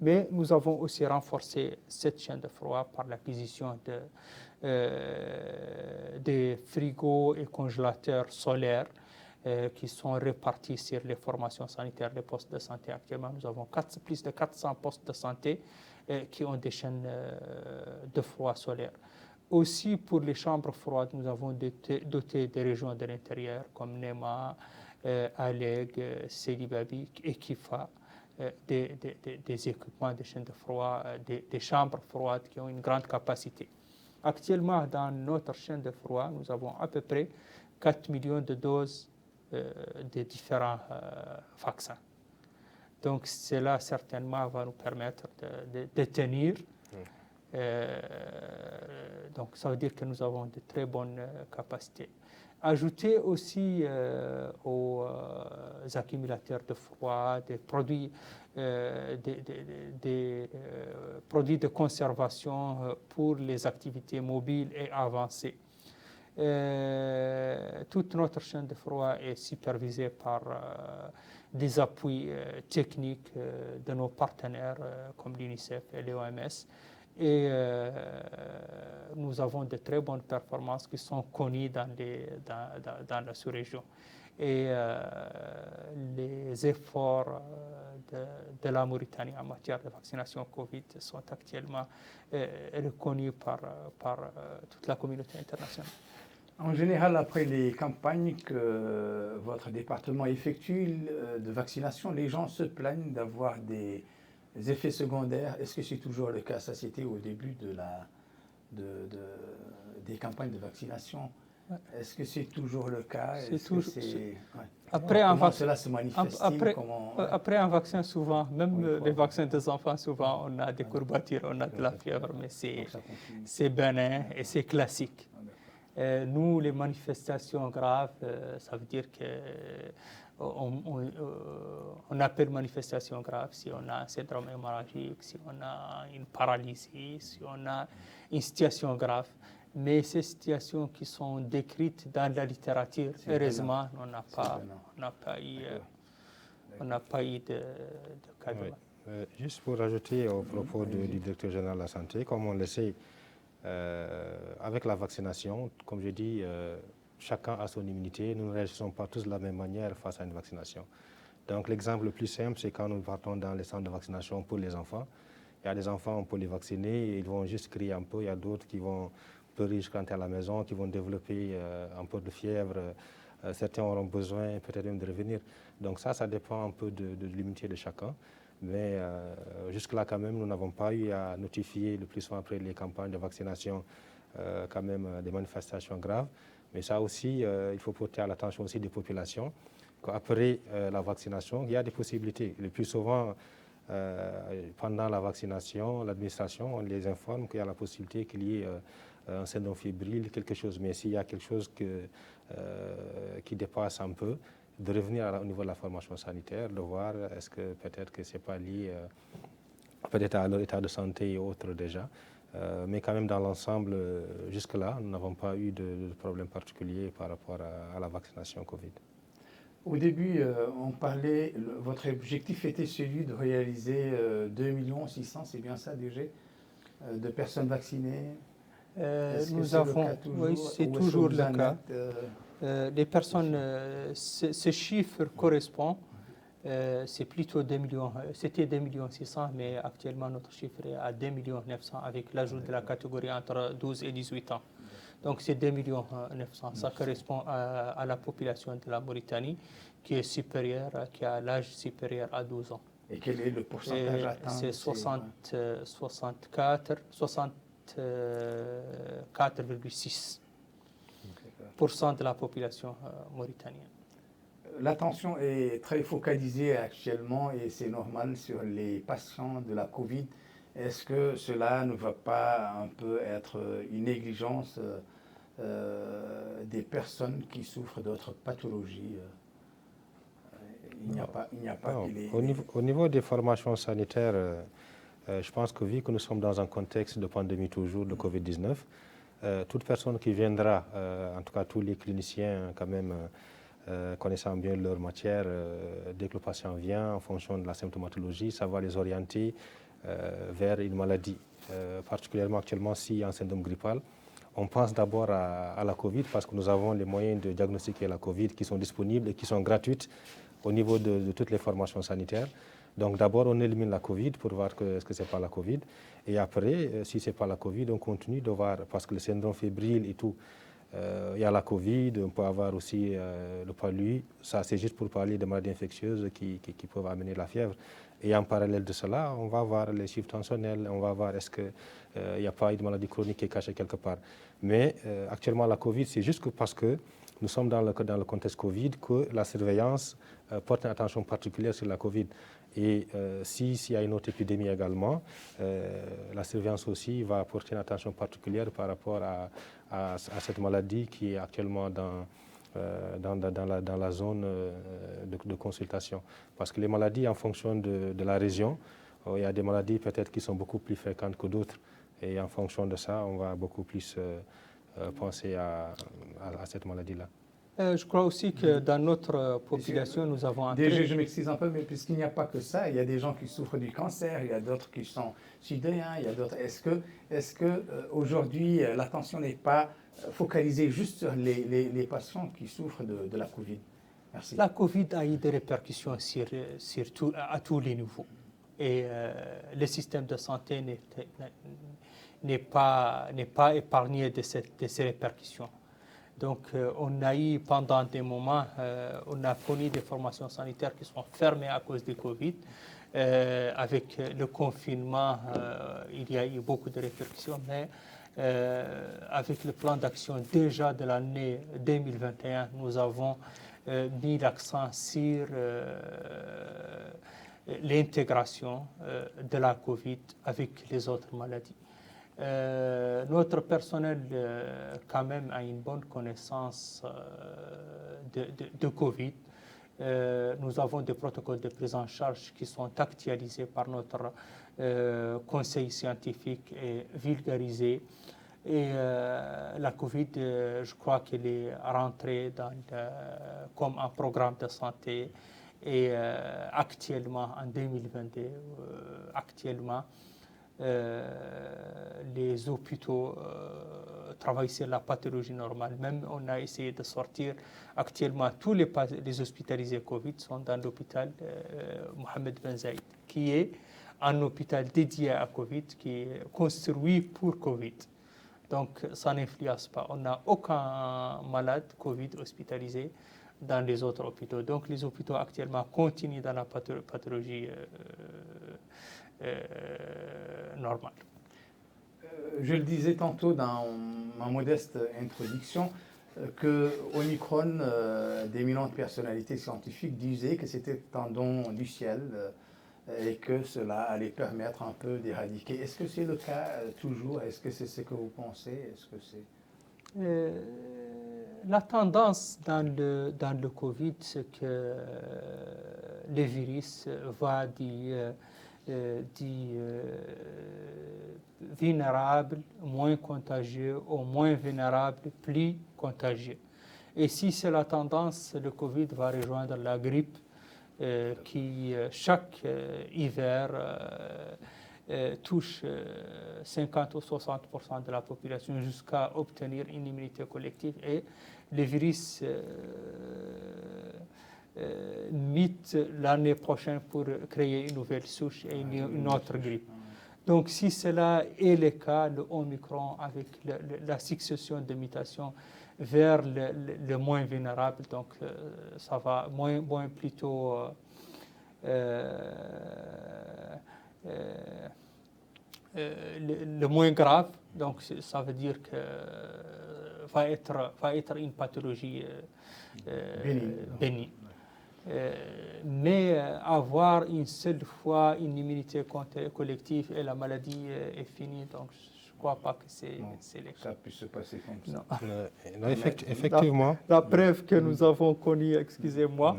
Mais nous avons aussi renforcé cette chaîne de froid par l'acquisition des frigos et congélateurs solaires qui sont répartis sur les formations sanitaires, les postes de santé. Actuellement, nous avons plus de 400 postes de santé qui ont des chaînes de froid solaire. Aussi, pour les chambres froides, nous avons doté des régions de l'intérieur comme Nema, Aleg, Sidi Babi et Kifa, des équipements de chaînes de froid, des chambres froides qui ont une grande capacité. Actuellement, dans notre chaîne de froid, nous avons à peu près 4 millions de doses de différents vaccins. Donc, cela certainement va nous permettre de tenir. Donc, ça veut dire que nous avons de très bonnes capacités. Ajouter aussi aux accumulateurs de froid des produits, des produits de conservation pour les activités mobiles et avancées. Toute notre chaîne de froid est supervisée par des appuis techniques de nos partenaires comme l'UNICEF et l'OMS. Et nous avons de très bonnes performances qui sont connues dans la sous-région. Et les efforts de la Mauritanie en matière de vaccination Covid sont actuellement reconnus par toute la communauté internationale. En général, après les campagnes que votre département effectue de vaccination, les gens se plaignent d'avoir des effets secondaires. Est-ce que c'est toujours le cas? Ça, c'était au début des campagnes de vaccination. Ouais. Est-ce que c'est toujours le cas? Comment cela se manifeste-t-il? Après un vaccin, souvent, même les vaccins des enfants, souvent, on a des courbatures, on a de la fièvre, mais c'est bénin et c'est classique. Nous, les manifestations graves, ça veut dire qu'on appelle manifestation grave si on a un syndrome hémorragique, si on a une paralysie, si on a une situation grave. Mais ces situations qui sont décrites dans la littérature, heureusement, on n'a pas eu de cas de mal. Juste pour ajouter au propos du directeur général de la santé, comme on le sait, avec la vaccination, comme je dis, chacun a son immunité. Nous ne réagissons pas tous de la même manière face à une vaccination. Donc l'exemple le plus simple, c'est quand nous partons dans les centres de vaccination pour les enfants. Il y a des enfants, on peut les vacciner, ils vont juste crier un peu. Il y a d'autres qui vont pleurer jusqu'à rentrer à la maison, qui vont développer un peu de fièvre. Certains auront besoin peut-être même de revenir. Donc ça dépend un peu de l'immunité de chacun. Mais jusque-là, quand même, nous n'avons pas eu à notifier le plus souvent après les campagnes de vaccination quand même des manifestations graves. Mais ça aussi, il faut porter à l'attention aussi des populations. Après la vaccination, il y a des possibilités. Le plus souvent, pendant la vaccination, l'administration, on les informe qu'il y a la possibilité qu'il y ait un syndrome fébrile, quelque chose. Mais s'il y a quelque chose qui dépasse un peu, de revenir au niveau de la formation sanitaire, de voir est-ce que peut-être que ce n'est pas lié peut-être à leur état de santé et autres déjà. Mais quand même dans l'ensemble, jusque-là, nous n'avons pas eu de problème particulier par rapport à la vaccination Covid. Au début, on parlait, votre objectif était celui de réaliser 2 600 000, c'est bien ça déjà, de personnes vaccinées? Nous avons, oui, c'est toujours le cas. Les personnes, ce chiffre correspond, c'est plutôt 2 millions, c'était 2 600 000, mais actuellement notre chiffre est à 2 900 000 avec l'ajout de la catégorie entre 12 et 18 ans. Donc c'est 2 900 000, ça correspond à la population de la Mauritanie qui est supérieure, qui a l'âge supérieur à 12 ans. Et quel est le pourcentage atteint? C'est 64,6% de la population mauritanienne. L'attention est très focalisée actuellement, et c'est normal, sur les patients de la Covid. Est-ce que cela ne va pas un peu être une négligence des personnes qui souffrent d'autres pathologies? Il n'y a pas Au niveau des formations sanitaires, je pense que vu que nous sommes dans un contexte de pandémie toujours, de Covid-19, toute personne qui viendra, en tout cas tous les cliniciens quand même, connaissant bien leur matière, dès que le patient vient, en fonction de la symptomatologie, ça va les orienter vers une maladie. Particulièrement actuellement, s'il y a un syndrome grippal, on pense d'abord à la Covid parce que nous avons les moyens de diagnostiquer la Covid qui sont disponibles et qui sont gratuites au niveau de toutes les formations sanitaires. Donc d'abord, on élimine la Covid pour voir est-ce que ce n'est pas la Covid. Et après, si ce n'est pas la Covid, on continue de voir, parce que le syndrome fébrile et tout, il y a la Covid, on peut avoir aussi le palu. Ça, c'est juste pour parler de maladies infectieuses qui peuvent amener la fièvre. Et en parallèle de cela, on va voir les chiffres tensionnels, on va voir est-ce qu'il n'y a pas une maladie chronique qui est cachée quelque part. Mais actuellement, la Covid, c'est juste parce que nous sommes dans le contexte Covid que la surveillance porte une attention particulière sur la Covid. Et s'il y a une autre épidémie également, la surveillance aussi va porter une attention particulière par rapport à cette maladie qui est actuellement dans la zone de consultation. Parce que les maladies, en fonction de la région, il y a des maladies peut-être qui sont beaucoup plus fréquentes que d'autres. Et en fonction de ça, on va beaucoup plus penser à cette maladie-là. Je crois aussi que dans notre population, nous avons un Déjà, je m'excuse un peu, mais puisqu'il n'y a pas que ça, il y a des gens qui souffrent du cancer, il y a d'autres qui sont sudéens, il y a d'autres. Est-ce que aujourd'hui, l'attention n'est pas focalisée juste sur les patients qui souffrent de la Covid? Merci. La Covid a eu des répercussions à tous les niveaux. Et le système de santé n'est pas épargné de ces répercussions. Donc, on a eu pendant des moments, on a connu des formations sanitaires qui sont fermées à cause du Covid. Avec le confinement, il y a eu beaucoup de répercussions, mais avec le plan d'action déjà de l'année 2021, nous avons mis l'accent sur l'intégration de la Covid avec les autres maladies. Notre personnel quand même a une bonne connaissance de Covid. Nous avons des protocoles de prise en charge qui sont actualisés par notre conseil scientifique et vulgarisés. Et la Covid, je crois qu'elle est rentrée comme un programme de santé. Et actuellement, en 2022, les hôpitaux travaillent sur la pathologie normale. Même on a essayé de sortir. Actuellement, tous les hospitalisés Covid sont dans l'hôpital Mohamed Ben Zayed, qui est un hôpital dédié à Covid, qui est construit pour Covid. Donc, ça n'influence pas. On n'a aucun malade Covid hospitalisé dans les autres hôpitaux. Donc, les hôpitaux actuellement continuent dans la pathologie normale. Je le disais tantôt dans ma modeste introduction que Omicron, d'éminentes personnalités scientifiques disaient que c'était un don du ciel et que cela allait permettre un peu d'éradiquer. Est-ce que c'est le cas toujours? Est-ce que c'est ce que vous pensez? Est-ce que c'est... La tendance dans le Covid, c'est que le virus va vulnérable, moins contagieux, au moins vulnérable, plus contagieux. Et si c'est la tendance, le Covid va rejoindre la grippe qui, chaque hiver, touche 50 ou 60% de la population jusqu'à obtenir une immunité collective. Et le virus mythe l'année prochaine pour créer une nouvelle souche et une autre grippe. Donc si cela est le cas, le Omicron avec la succession de mutations vers le moins vulnérable, donc ça va moins plutôt le moins grave, donc ça veut dire que va être une pathologie bénigne. Mais avoir une seule fois une immunité collective et la maladie est finie, donc je ne crois pas que c'est le cas. Ça puisse se passer comme ça. Non, effectivement. La preuve que nous avons connue, excusez-moi,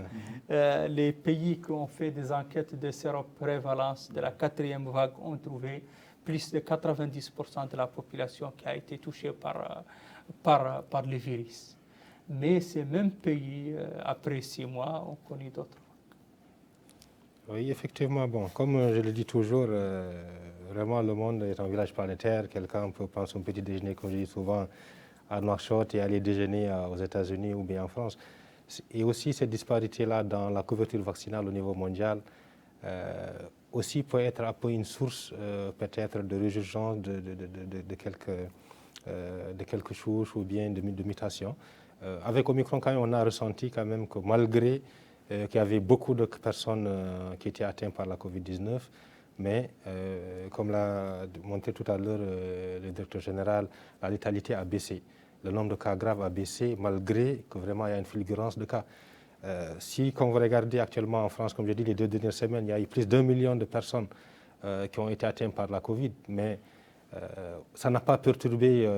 les pays qui ont fait des enquêtes de séroprévalence de la 4e vague ont trouvé plus de 90% de la population qui a été touchée par le virus. Mais ces mêmes pays, après 6 mois, ont connu d'autres. Oui, effectivement. Bon, comme je le dis toujours, vraiment le monde est un village planétaire. Quelqu'un peut prendre son petit déjeuner, comme je dis souvent, à Nouakchott et aller déjeuner aux États-Unis ou bien en France. Et aussi cette disparité-là dans la couverture vaccinale au niveau mondial aussi peut être un peu une source peut-être de résurgence de quelques souches ou bien de mutations. Avec Omicron, quand même, on a ressenti quand même que malgré qu'il y avait beaucoup de personnes qui étaient atteintes par la Covid-19, mais comme l'a montré tout à l'heure le directeur général, la létalité a baissé. Le nombre de cas graves a baissé malgré que vraiment il y a une fulgurance de cas. Quand vous regardez actuellement en France, comme je dis, les 2 dernières semaines, il y a eu plus d'1 million de personnes qui ont été atteintes par la Covid, mais ça n'a pas perturbé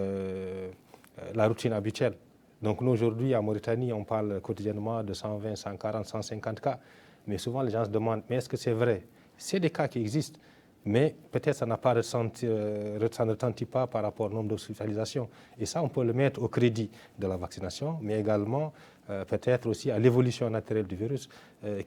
la routine habituelle. Donc nous, aujourd'hui, en Mauritanie, on parle quotidiennement de 120, 140, 150 cas. Mais souvent, les gens se demandent, mais est-ce que c'est vrai? C'est des cas qui existent, mais peut-être ça n'a pas ça ne retentit pas par rapport au nombre d'hospitalisations. Et ça, on peut le mettre au crédit de la vaccination, mais également peut-être aussi à l'évolution naturelle du virus,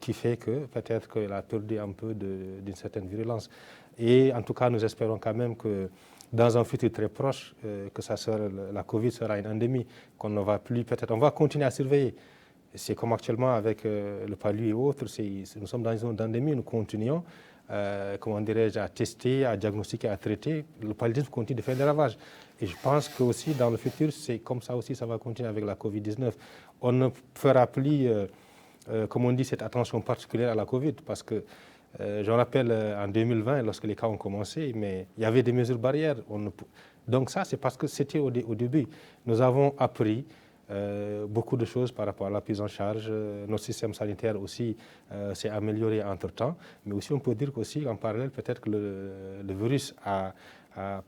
qui fait que peut-être qu'il a perdu un peu d'une certaine virulence. Et en tout cas, nous espérons quand même que dans un futur très proche, que la Covid sera une endémie, qu'on ne va plus, peut-être, on va continuer à surveiller. C'est comme actuellement avec le palu et autres, nous sommes dans une zone d'endémie, nous continuons, comment dirais-je, à tester, à diagnostiquer, à traiter. Le paludisme continue de faire des ravages. Et je pense que aussi dans le futur, c'est comme ça aussi, ça va continuer avec la Covid-19. On ne fera plus, comme on dit, cette attention particulière à la Covid, parce que je me rappelle en 2020, lorsque les cas ont commencé, mais il y avait des mesures barrières. Donc ça, c'est parce que c'était au début. Nous avons appris beaucoup de choses par rapport à la prise en charge. Notre système sanitaire aussi s'est amélioré entre-temps. Mais aussi, on peut dire qu'aussi, en parallèle, peut-être que le virus a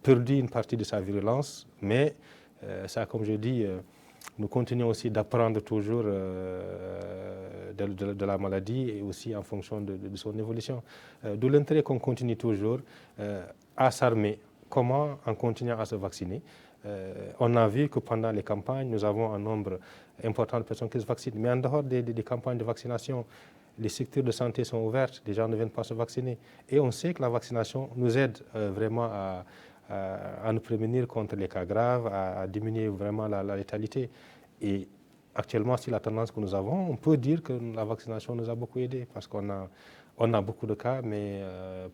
perdu une partie de sa virulence. Mais ça, comme je dis, nous continuons aussi d'apprendre toujours de la maladie et aussi en fonction de son évolution. D'où l'intérêt qu'on continue toujours à s'armer. Comment? En continuant à se vacciner. On a vu que pendant les campagnes, nous avons un nombre important de personnes qui se vaccinent. Mais en dehors des campagnes de vaccination, les structures de santé sont ouvertes, les gens ne viennent pas se vacciner. Et on sait que la vaccination nous aide vraiment à nous prémunir contre les cas graves, à diminuer vraiment la létalité. Et actuellement, si la tendance que nous avons, on peut dire que la vaccination nous a beaucoup aidés parce qu'on a beaucoup de cas, mais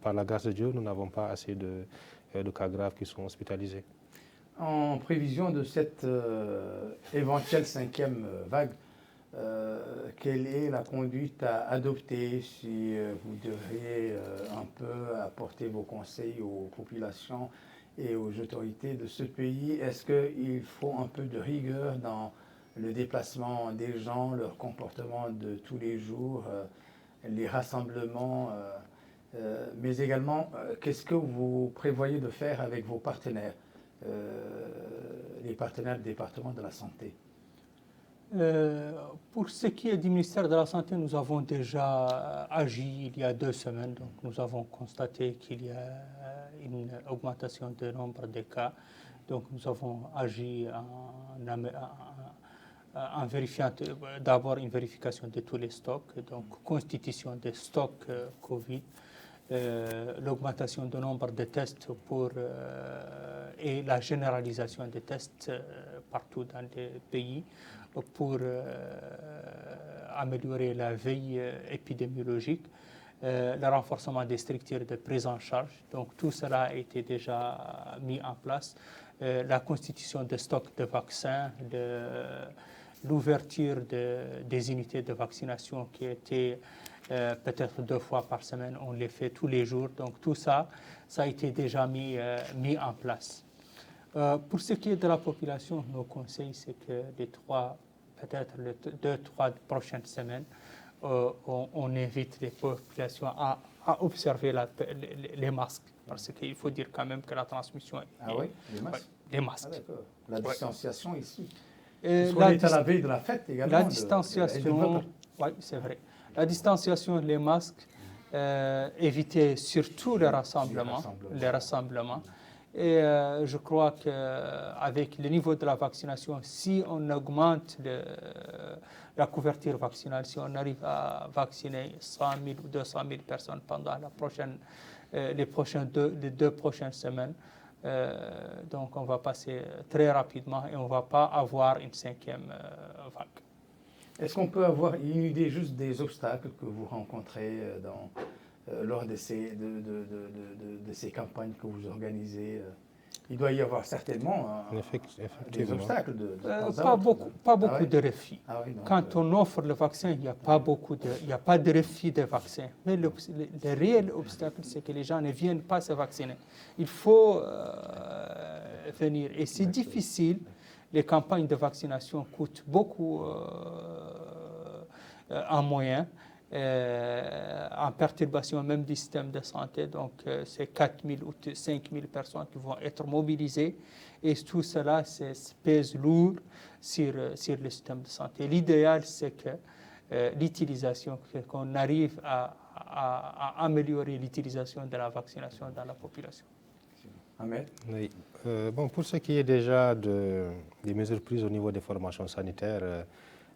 par la grâce de Dieu, nous n'avons pas assez de cas graves qui sont hospitalisés. En prévision de cette éventuelle 5e vague, quelle est la conduite à adopter si vous devriez un peu apporter vos conseils aux populations et aux autorités de ce pays? Est-ce qu'il faut un peu de rigueur dans le déplacement des gens, leur comportement de tous les jours, les rassemblements, mais également qu'est-ce que vous prévoyez de faire avec vos partenaires, les partenaires du département de la santé? Pour ce qui est du ministère de la Santé, nous avons déjà agi il y a 2 semaines. Donc nous avons constaté qu'il y a une augmentation du nombre de cas. Donc nous avons agi en vérifiant d'abord une vérification de tous les stocks, donc constitution des stocks Covid, l'augmentation du nombre de tests et la généralisation des tests partout dans les pays pour améliorer la veille épidémiologique, le renforcement des structures de prise en charge. Donc tout cela a été déjà mis en place. La constitution de stocks de vaccins, l'ouverture des unités de vaccination qui étaient peut-être 2 fois par semaine, on les fait tous les jours. Donc tout ça, ça a été déjà mis en place. Pour ce qui est de la population, nos conseils, c'est que peut-être les 2-3 prochaines semaines, on invite les populations à observer les masques, parce qu'il faut dire quand même que la transmission est... Ah oui, les masques? Les masques. Ah, d'accord. La distanciation ici. Parce qu'on est à la veille de la fête également. La distanciation, oui, c'est vrai. La distanciation, les masques, éviter surtout les rassemblements. Et je crois qu'avec le niveau de la vaccination, si on augmente la couverture vaccinale, si on arrive à vacciner 100 000 ou 200 000 personnes pendant les 2 prochaines semaines, donc on va passer très rapidement et on ne va pas avoir une 5e vague. Est-ce qu'on peut avoir une idée juste des obstacles que vous rencontrez lors de ces campagnes que vous organisez? Il doit y avoir certainement des obstacles pas beaucoup de refus. Quand on offre le vaccin, il n'y a pas de refus de vaccin. Mais le réel obstacle, c'est que les gens ne viennent pas se vacciner. Il faut venir. Et c'est difficile. Les campagnes de vaccination coûtent beaucoup en moyens, en perturbation même du système de santé. Donc, c'est 4 000 ou 5 000 personnes qui vont être mobilisées. Et tout cela pèse lourd sur le système de santé. L'idéal, c'est que qu'on arrive à améliorer l'utilisation de la vaccination dans la population. Ahmed? Oui. Bon, pour ce qui est déjà des mesures prises au niveau des formations sanitaires,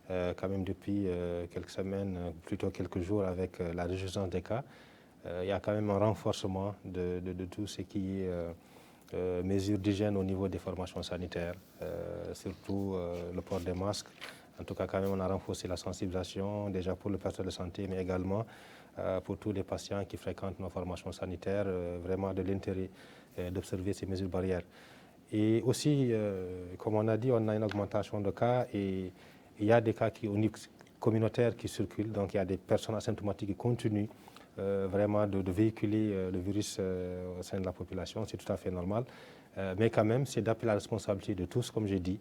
quand même depuis quelques semaines, plutôt quelques jours avec la résurgence des cas, il y a quand même un renforcement de tout ce qui est mesures d'hygiène au niveau des formations sanitaires, surtout le port des masques. En tout cas, quand même, on a renforcé la sensibilisation déjà pour le personnel de santé, mais également pour tous les patients qui fréquentent nos formations sanitaires, vraiment de l'intérêt d'observer ces mesures barrières. Et aussi, comme on a dit, on a une augmentation de cas et il y a des cas communautaires qui circulent, donc il y a des personnes asymptomatiques qui continuent vraiment de véhiculer le virus au sein de la population, c'est tout à fait normal. Mais quand même, c'est d'appeler la responsabilité de tous, comme j'ai dit.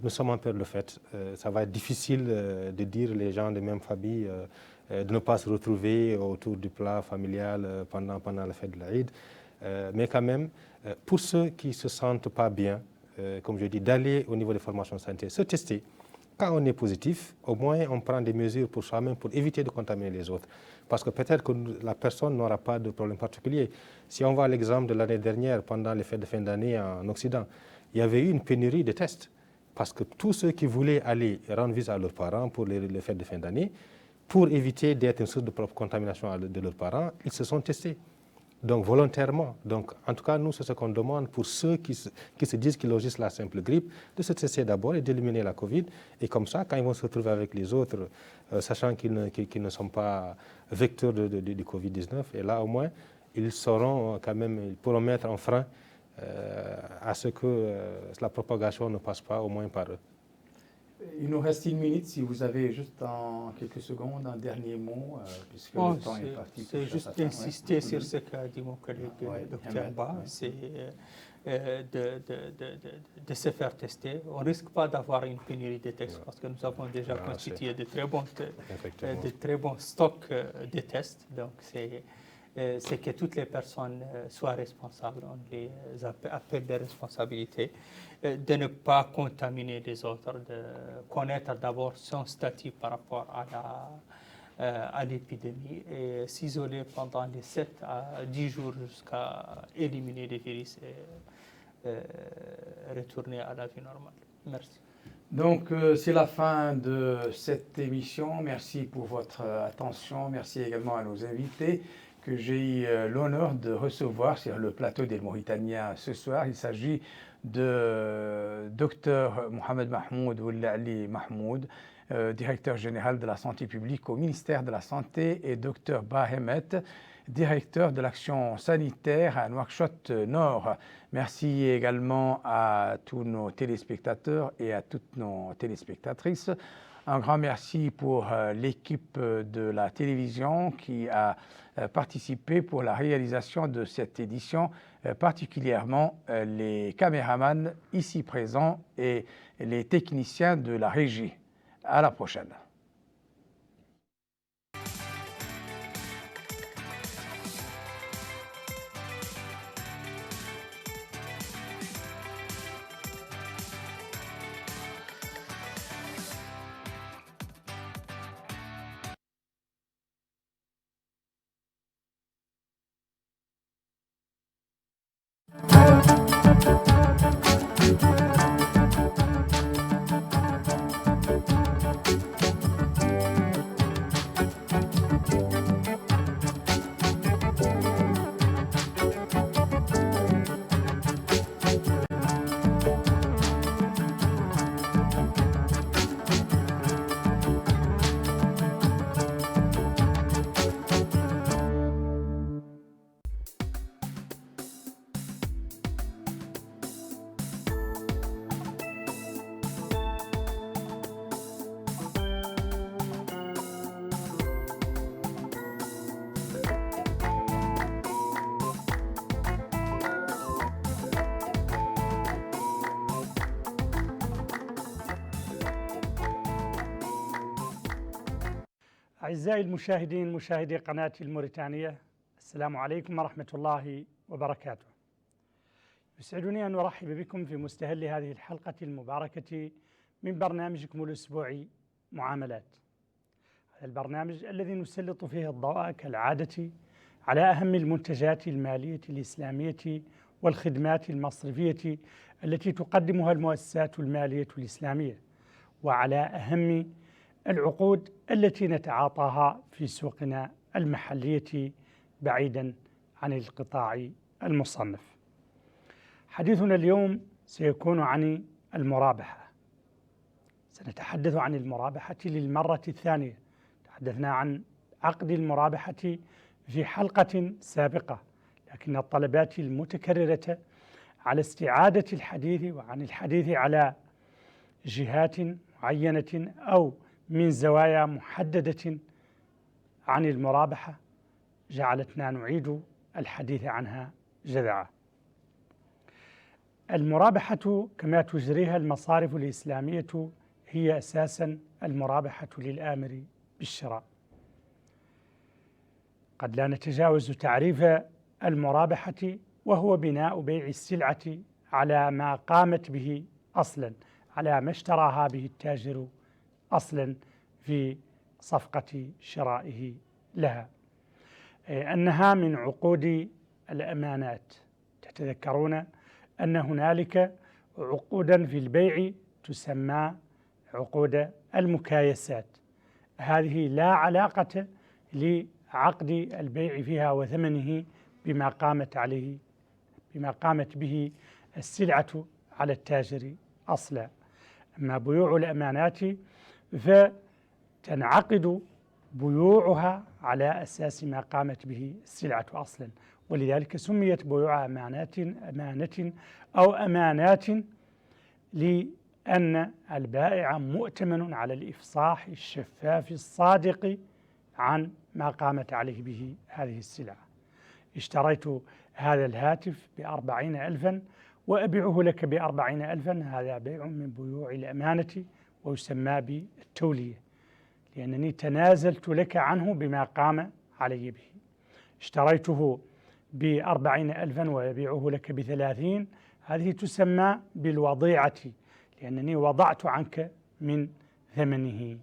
Nous sommes en peur de le fait. Ça va être difficile de dire les gens de même famille de ne pas se retrouver autour du plat familial pendant la fête de l'Aïd. Mais quand même, pour ceux qui ne se sentent pas bien, comme je dis, d'aller au niveau des formations sanitaires, se tester. Quand on est positif, au moins on prend des mesures pour soi-même pour éviter de contaminer les autres. Parce que peut-être que la personne n'aura pas de problème particulier. Si on voit l'exemple de l'année dernière, pendant les fêtes de fin d'année en Occident, il y avait eu une pénurie de tests. Parce que tous ceux qui voulaient aller rendre visite à leurs parents pour les fêtes de fin d'année, pour éviter d'être une source de propre contamination de leurs parents, ils se sont testés. Donc volontairement. Donc en tout cas, nous, c'est ce qu'on demande pour ceux qui se disent qu'ils ont juste la simple grippe, de se tester d'abord et d'éliminer la Covid. Et comme ça, quand ils vont se retrouver avec les autres, sachant qu'ils ne sont pas vecteurs du Covid-19, et là au moins, ils sauront quand même, ils pourront mettre un frein à ce que la propagation ne passe pas au moins par eux. Il nous reste 1 minute, si vous avez juste en quelques secondes un dernier mot, puisque le temps est parti. C'est juste d'insister sur ce qu'a dit mon collègue Dr Ba, c'est de se faire tester. On ne risque pas d'avoir une pénurie de tests parce que nous avons déjà constitué de très bons stocks de tests. Donc c'est que toutes les personnes soient responsables, on les appelle des responsabilités, de ne pas contaminer les autres, de connaître d'abord son statut par rapport à l'épidémie et s'isoler pendant les 7 à 10 jours jusqu'à éliminer les virus et retourner à la vie normale. Merci. Donc, c'est la fin de cette émission. Merci pour votre attention. Merci également à nos invités que j'ai eu l'honneur de recevoir sur le plateau des Mauritaniens ce soir. Il s'agit de Dr Mohamed Mahmoud Oulali Mahmoud, directeur général de la santé publique au ministère de la Santé, et Dr Bahemet, directeur de l'action sanitaire à Nouakchott Nord. Merci également à tous nos téléspectateurs et à toutes nos téléspectatrices. Un grand merci pour l'équipe de la télévision qui a participé pour la réalisation de cette édition, particulièrement les caméramans ici présents et les techniciens de la régie. À la prochaine. أعزائي المشاهدين مشاهدي قناة الموريتانية، السلام عليكم ورحمة الله وبركاته. يسعدني أن أرحب بكم في مستهل هذه الحلقة المباركة من برنامجكم الأسبوعي معاملات. هذا البرنامج الذي نسلط فيه الضوء كالعادة على أهم المنتجات المالية الإسلامية والخدمات المصرفية التي تقدمها المؤسسات المالية الإسلامية، وعلى أهم العقود التي نتعاطاها في سوقنا المحلية بعيدا عن القطاع المصنف. حديثنا اليوم سيكون عن المرابحة. سنتحدث عن المرابحة للمرة الثانية. تحدثنا عن عقد المرابحة في حلقة سابقة، لكن الطلبات المتكررة على استعادة الحديث وعن الحديث على جهات معينة أو من زوايا محددة عن المرابحة جعلتنا نعيد الحديث عنها جذعا. المرابحة كما تجريها المصارف الإسلامية هي أساسا المرابحة للآمر بالشراء. قد لا نتجاوز تعريف المرابحة، وهو بناء بيع السلعة على ما قامت به أصلا، على ما اشتراها به التاجر أصلا في صفقة شرائه لها. أنها من عقود الأمانات. تتذكرون أن هنالك عقودا في البيع تسمى عقود المكايسات. هذه لا علاقة لعقد البيع فيها وثمنه بما قامت به السلعة على التاجر أصلا. أما بيوع الأمانات فتنعقد بيوعها على أساس ما قامت به السلعة أصلا، ولذلك سميت بيوع أمانة أو أمانات، لأن البائع مؤتمن على الإفصاح الشفاف الصادق عن ما قامت عليه به هذه السلعة. اشتريت هذا الهاتف ب40,000 وأبيعه لك ب40,000، هذا بيع من بيوع الأمانة ويسمى بالتولية، لأنني تنازلت لك عنه بما قام علي به. اشتريته ب40,000 وأبيعه لك ب30، هذه تسمى بالوضيعة، لأنني وضعت عنك من ثمنه.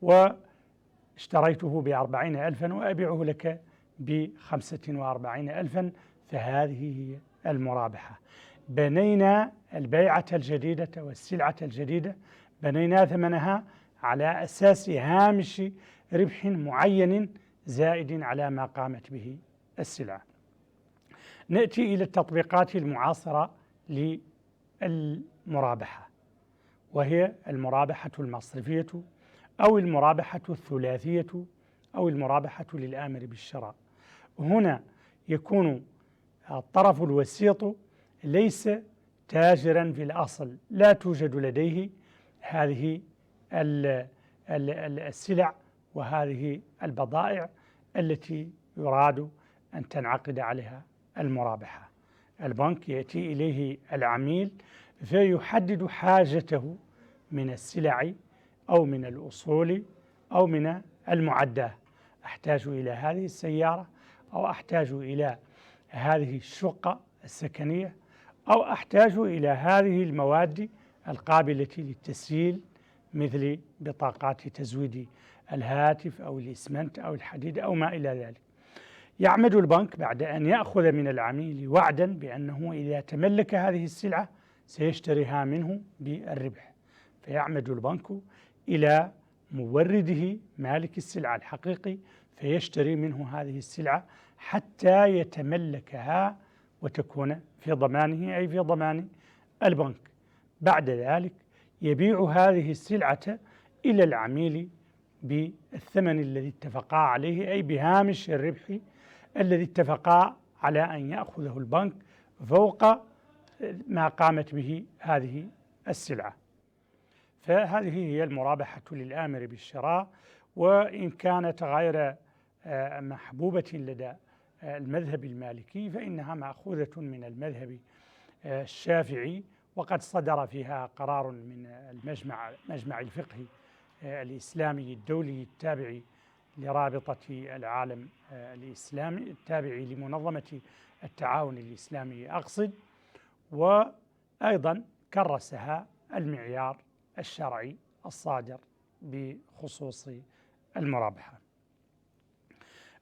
واشتريته ب40,000 وأبيعه لك ب45,000، فهذه هي المرابحة. بنينا البيعة الجديدة والسلعة الجديدة، بنينا ثمنها على أساس هامش ربح معين زائد على ما قامت به السلعة. نأتي إلى التطبيقات المعاصرة للمرابحة، وهي المرابحة المصرفية أو المرابحة الثلاثية أو المرابحة للآمر بالشراء. هنا يكون الطرف الوسيط ليس تاجرا في الأصل، لا توجد لديه هذه السلع وهذه البضائع التي يراد أن تنعقد عليها المرابحة. البنك يأتي إليه العميل فيحدد حاجته من السلع أو من الأصول أو من المعدات. أحتاج إلى هذه السيارة، أو أحتاج إلى هذه الشقة السكنية، أو أحتاج إلى هذه المواد القابلة للتسييل مثل بطاقات تزويد الهاتف أو الإسمنت أو الحديد أو ما إلى ذلك. يعمد البنك بعد أن يأخذ من العميل وعدا بأنه إذا تملك هذه السلعة سيشتريها منه بالربح، فيعمد البنك إلى مورده مالك السلعة الحقيقي فيشتري منه هذه السلعة حتى يتملكها وتكون في ضمانه، أي في ضمان البنك. بعد ذلك يبيع هذه السلعة إلى العميل بالثمن الذي اتفقا عليه، أي بهامش الربح الذي اتفقا على أن يأخذه البنك فوق ما قامت به هذه السلعة. فهذه هي المرابحة للآمر بالشراء، وإن كانت غير محبوبة لدى المذهب المالكي فإنها مأخوذة من المذهب الشافعي، وقد صدر فيها قرار من مجمع الفقه الإسلامي الدولي التابع لرابطة العالم الإسلامي التابع لمنظمة التعاون الإسلامي أقصد، وأيضا كرسها المعيار الشرعي الصادر بخصوص المرابحة.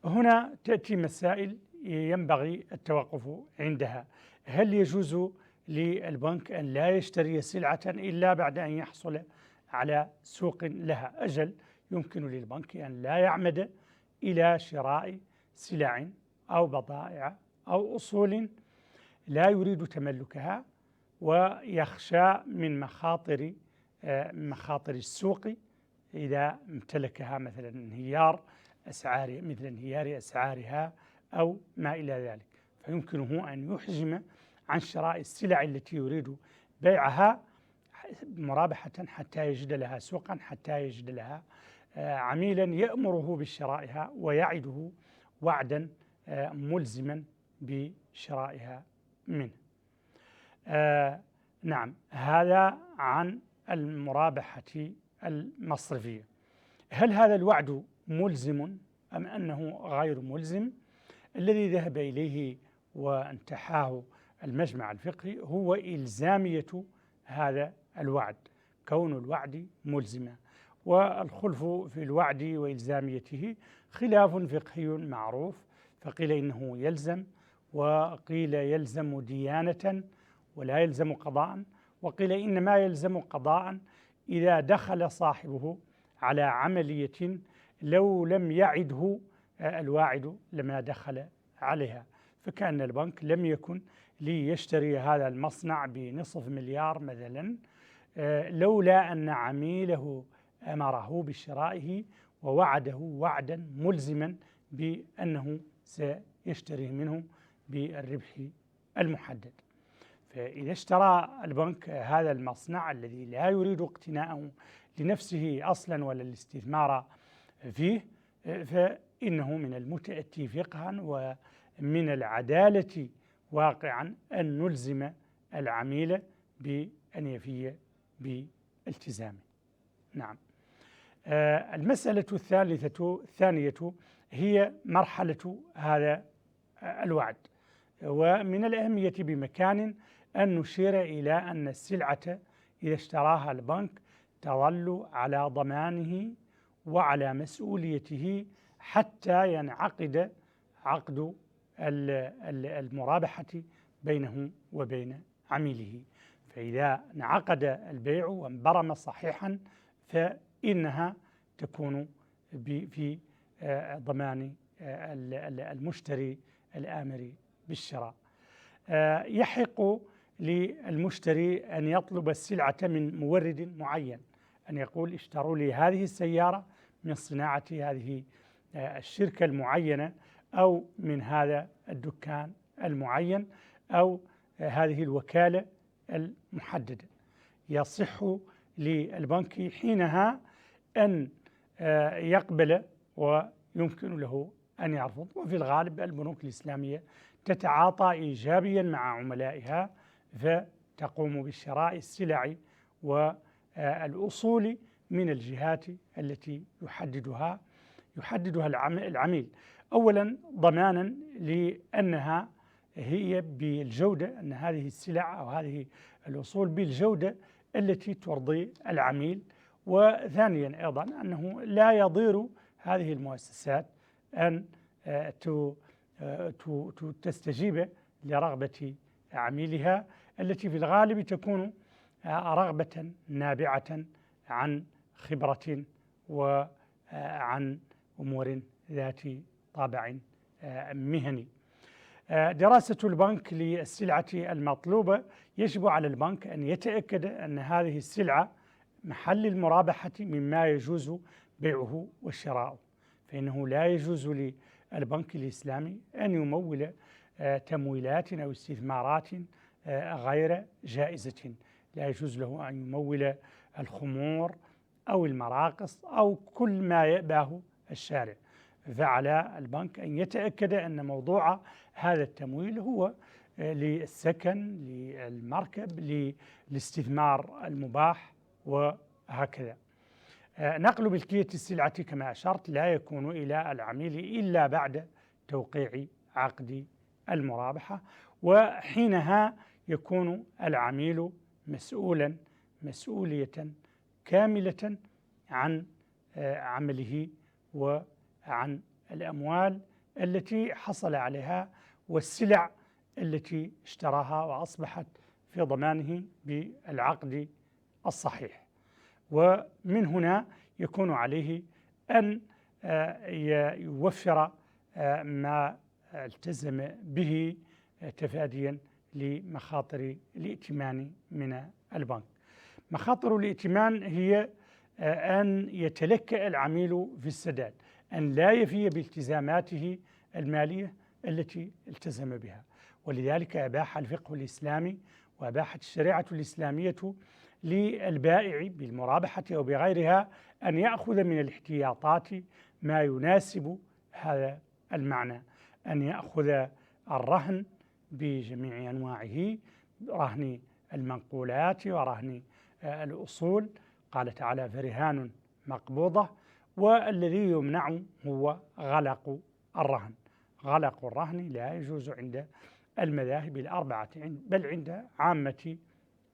هنا تأتي مسائل ينبغي التوقف عندها. هل يجوز للبنك أن لا يشتري سلعة إلا بعد أن يحصل على سوق لها؟ أجل، يمكن للبنك أن لا يعمد إلى شراء سلع أو بضائع أو أصول لا يريد تملكها ويخشى من مخاطر السوق إذا امتلكها، مثلا انهيار أسعارها أو ما إلى ذلك، فيمكنه أن يحجم عن شراء السلع التي يريد بيعها مرابحة حتى يجد لها سوقا، حتى يجد لها عميلا يأمره بشرائها ويعده وعدا ملزما بشرائها منه. نعم، هذا عن المرابحة المصرفية. هل هذا الوعد ملزم أم أنه غير ملزم؟ الذي ذهب إليه وانتحاه المجمع الفقهي هو إلزامية هذا الوعد، كون الوعد ملزما، والخلف في الوعد وإلزاميته خلاف فقهي معروف، فقيل إنه يلزم، وقيل يلزم ديانة ولا يلزم قضاء، وقيل إنما يلزم قضاء إذا دخل صاحبه على عملية لو لم يعده الواعد لما دخل عليها، فكأن البنك لم يكن ليشتري هذا المصنع ب2 مليار مثلا لولا أن عميله أمره بشرائه ووعده وعدا ملزما بأنه سيشتريه منه بالربح المحدد. فإذا اشترى البنك هذا المصنع الذي لا يريد اقتناءه لنفسه أصلا ولا الاستثمار فيه، فإنه من المتأتي فقها ومن العدالة واقعا أن نلزم العميل بأن يفي بالتزامه. نعم. المسألة الثانية هي مرحلة هذا الوعد، ومن الأهمية بمكان أن نشير إلى أن السلعة إذا اشتراها البنك تظل على ضمانه وعلى مسؤوليته حتى ينعقد عقد المرابحة بينه وبين عميله. فإذا انعقد البيع وانبرم صحيحا فإنها تكون في ضمان المشتري الآمر بالشراء. يحق للمشتري أن يطلب السلعة من مورد معين، أن يقول اشتروا لي هذه السيارة من صناعة هذه الشركة المعينة أو من هذا الدكان المعين أو هذه الوكالة المحددة. يصح للبنك حينها أن يقبل ويمكن له أن يرفض، وفي الغالب البنوك الإسلامية تتعاطى إيجابيا مع عملائها، فتقوم بشراء السلع والأصول من الجهات التي يحددها العميل، أولا ضمانا لأنها هي بالجودة، أن هذه السلع أو هذه الأصول بالجودة التي ترضي العميل، وثانيا أيضا أنه لا يضير هذه المؤسسات أن تستجيب لرغبة عميلها التي في الغالب تكون رغبة نابعة عن خبرة وعن أمور ذات طابع مهني. دراسة البنك للسلعة المطلوبة يجب على البنك أن يتأكد أن هذه السلعة محل المرابحة مما يجوز بيعه وشراؤه، فإنه لا يجوز للبنك الإسلامي أن يمول تمويلات أو استثمارات غير جائزة. لا يجوز له أن يمول الخمور أو المراقص أو كل ما يأباه الشارع، فعلى البنك أن يتأكد أن موضوع هذا التمويل هو للسكن، للمركب، للاستثمار المباح وهكذا. نقل ملكية السلعة كما أشرت لا يكون إلى العميل إلا بعد توقيع عقد المرابحة، وحينها يكون العميل مسؤولا مسؤولية كاملة عن عمله وعن الأموال التي حصل عليها والسلع التي اشتراها، وأصبحت في ضمانه بالعقد الصحيح. ومن هنا يكون عليه أن يوفر ما التزم به تفاديا لمخاطر الائتمان من البنك. مخاطر الائتمان هي أن يتلكأ العميل في السداد، أن لا يفي بالتزاماته المالية التي التزم بها. ولذلك أباح الفقه الإسلامي وأباحت الشريعة الإسلامية للبائع بالمرابحة أو بغيرها أن يأخذ من الاحتياطات ما يناسب هذا المعنى، أن يأخذ الرهن بجميع أنواعه، رهن المنقولات ورهن الأصول، قال تعالى فرهان مقبوضة، والذي يمنع هو غلق الرهن. غلق الرهن لا يجوز عند المذاهب الأربعة بل عند عامة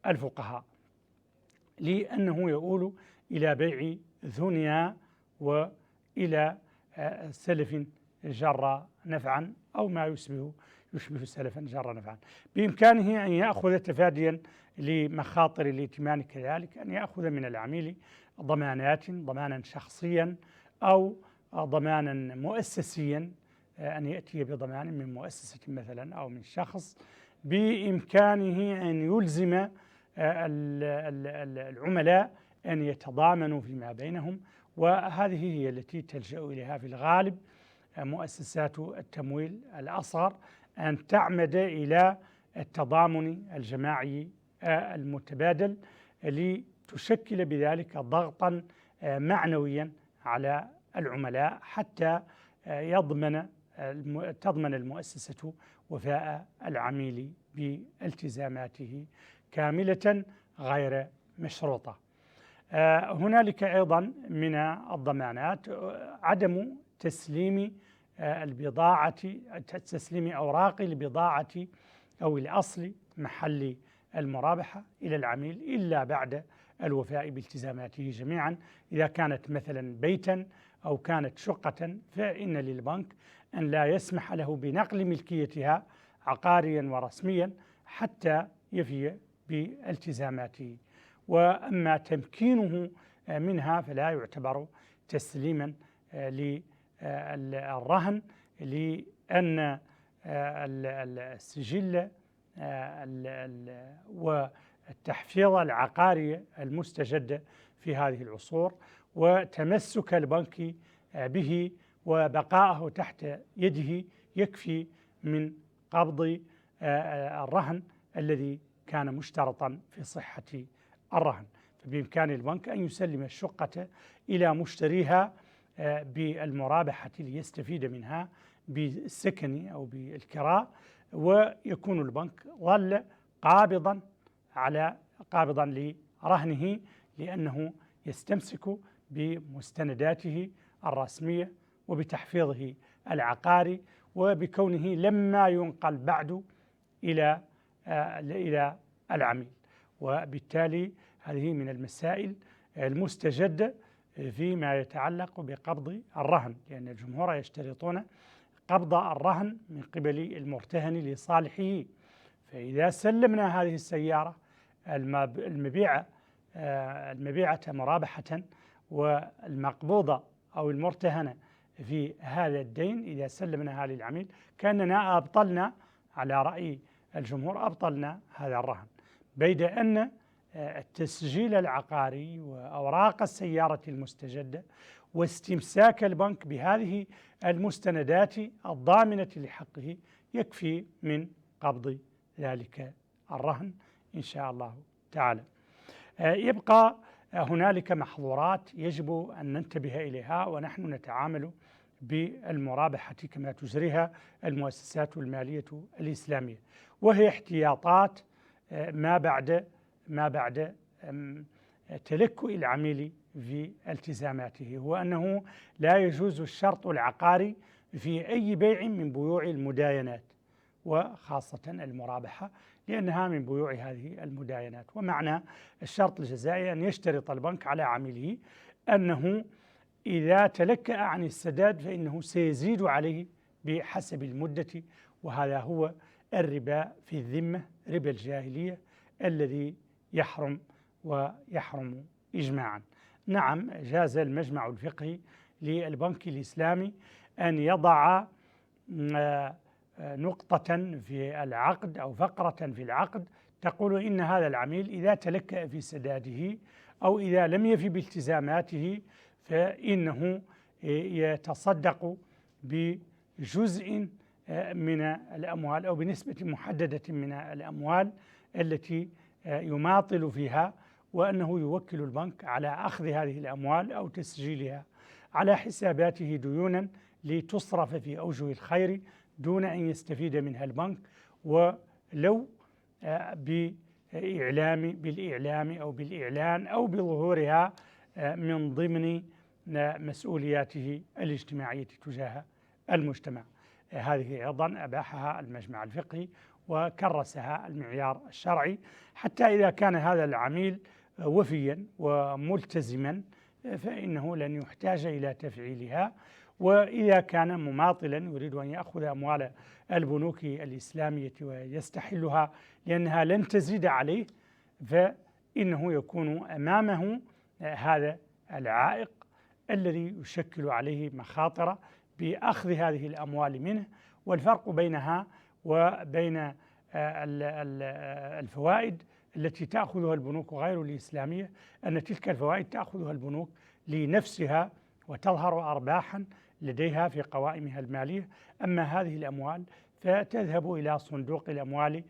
الفقهاء، لأنه يؤول إلى بيع ثنيا وإلى سلف جر نفعا أو ما يشبه سلفا جر نفعا. بإمكانه أن يأخذ تفاديا لمخاطر الائتمان كذلك أن يأخذ من العميل ضمانا شخصيا أو ضمانا مؤسسيا، أن يأتي بضمان من مؤسسة مثلا أو من شخص. بإمكانه أن يلزم العملاء أن يتضامنوا فيما بينهم، وهذه هي التي تلجأ إليها في الغالب مؤسسات التمويل الأصغر، أن تعمد إلى التضامن الجماعي المتبادل لتشكل بذلك ضغطا معنويا على العملاء حتى تضمن المؤسسة وفاء العميل بالتزاماته كاملة غير مشروطة. هنالك أيضا من الضمانات عدم تسليم أوراق البضاعة أو الأصل محل المرابحة إلى العميل إلا بعد الوفاء بالتزاماته جميعا. إذا كانت مثلا بيتا أو كانت شقة فإن للبنك أن لا يسمح له بنقل ملكيتها عقاريا ورسميا حتى يفي بالتزاماته، وأما تمكينه منها فلا يعتبر تسليما للرهن، لأن السجل والتحفيظ العقاري المستجد في هذه العصور وتمسك البنك به وبقاءه تحت يده يكفي من قبض الرهن الذي كان مشترطا في صحة الرهن. فبإمكان البنك أن يسلم الشقة إلى مشتريها بالمرابحة ليستفيد منها بالسكن أو بالكراء، ويكون البنك ظل قابضا لرهنه لأنه يستمسك بمستنداته الرسمية وبتحفيظه العقاري وبكونه لما ينقل بعد إلى العميل. وبالتالي هذه من المسائل المستجدة فيما يتعلق بقبض الرهن، لأن الجمهور يشترطون قبض الرهن من قبل المرتهن لصالحه. فإذا سلمنا هذه السيارة المبيعة مرابحة والمقبوضة أو المرتهنة في هذا الدين، إذا سلمناها للعميل كأننا أبطلنا على رأي الجمهور أبطلنا هذا الرهن، بيد أن التسجيل العقاري وأوراق السيارة المستجدة واستمساك البنك بهذه المستندات الضامنة لحقه يكفي من قبض ذلك الرهن إن شاء الله تعالى. يبقى هنالك محظورات يجب أن ننتبه إليها ونحن نتعامل بالمرابحة كما تجريها المؤسسات المالية تلكؤ العميل في التزاماته، هو أنه لا يجوز الشرط العقاري في أي بيع من بيوع المداينات، وخاصة المرابحة، لأنها من بيوع هذه المداينات. ومعنى الشرط الجزائي أن يشترط البنك على عميله أنه إذا تلكأ عن السداد فإنه سيزيد عليه بحسب المدة، وهذا هو الربا في الذمة، ربا الجاهلية الذي يحرم ويحرم إجماعا. نعم، جاز المجمع الفقهي للبنك الإسلامي أن يضع نقطة في العقد أو فقرة في العقد تقول إن هذا العميل إذا تلكأ في سداده أو إذا لم يفي بالتزاماته فإنه يتصدق بجزء من الأموال أو بنسبة محددة من الأموال التي يماطل فيها، وأنه يوكل البنك على أخذ هذه الأموال أو تسجيلها على حساباته ديونا لتصرف في أوجه الخير دون أن يستفيد منها البنك، ولو بالإعلام أو بالإعلان أو بظهورها من ضمن مسؤولياته الاجتماعية تجاه المجتمع. هذه أيضا أباحها المجمع الفقهي وكرسها المعيار الشرعي، حتى إذا كان هذا العميل وفيا وملتزما فإنه لن يحتاج إلى تفعيلها، وإذا كان مماطلا يريد أن يأخذ أموال البنوك الإسلامية ويستحلها لأنها لن تزيد عليه فإنه يكون أمامه هذا العائق الذي يشكل عليه مخاطر بأخذ هذه الأموال منه. والفرق بينها وبين الفوائد التي تأخذها البنوك غير الإسلامية أن تلك الفوائد تأخذها البنوك لنفسها وتظهر أرباحا لديها في قوائمها المالية، أما هذه الأموال فتذهب إلى صندوق الأموال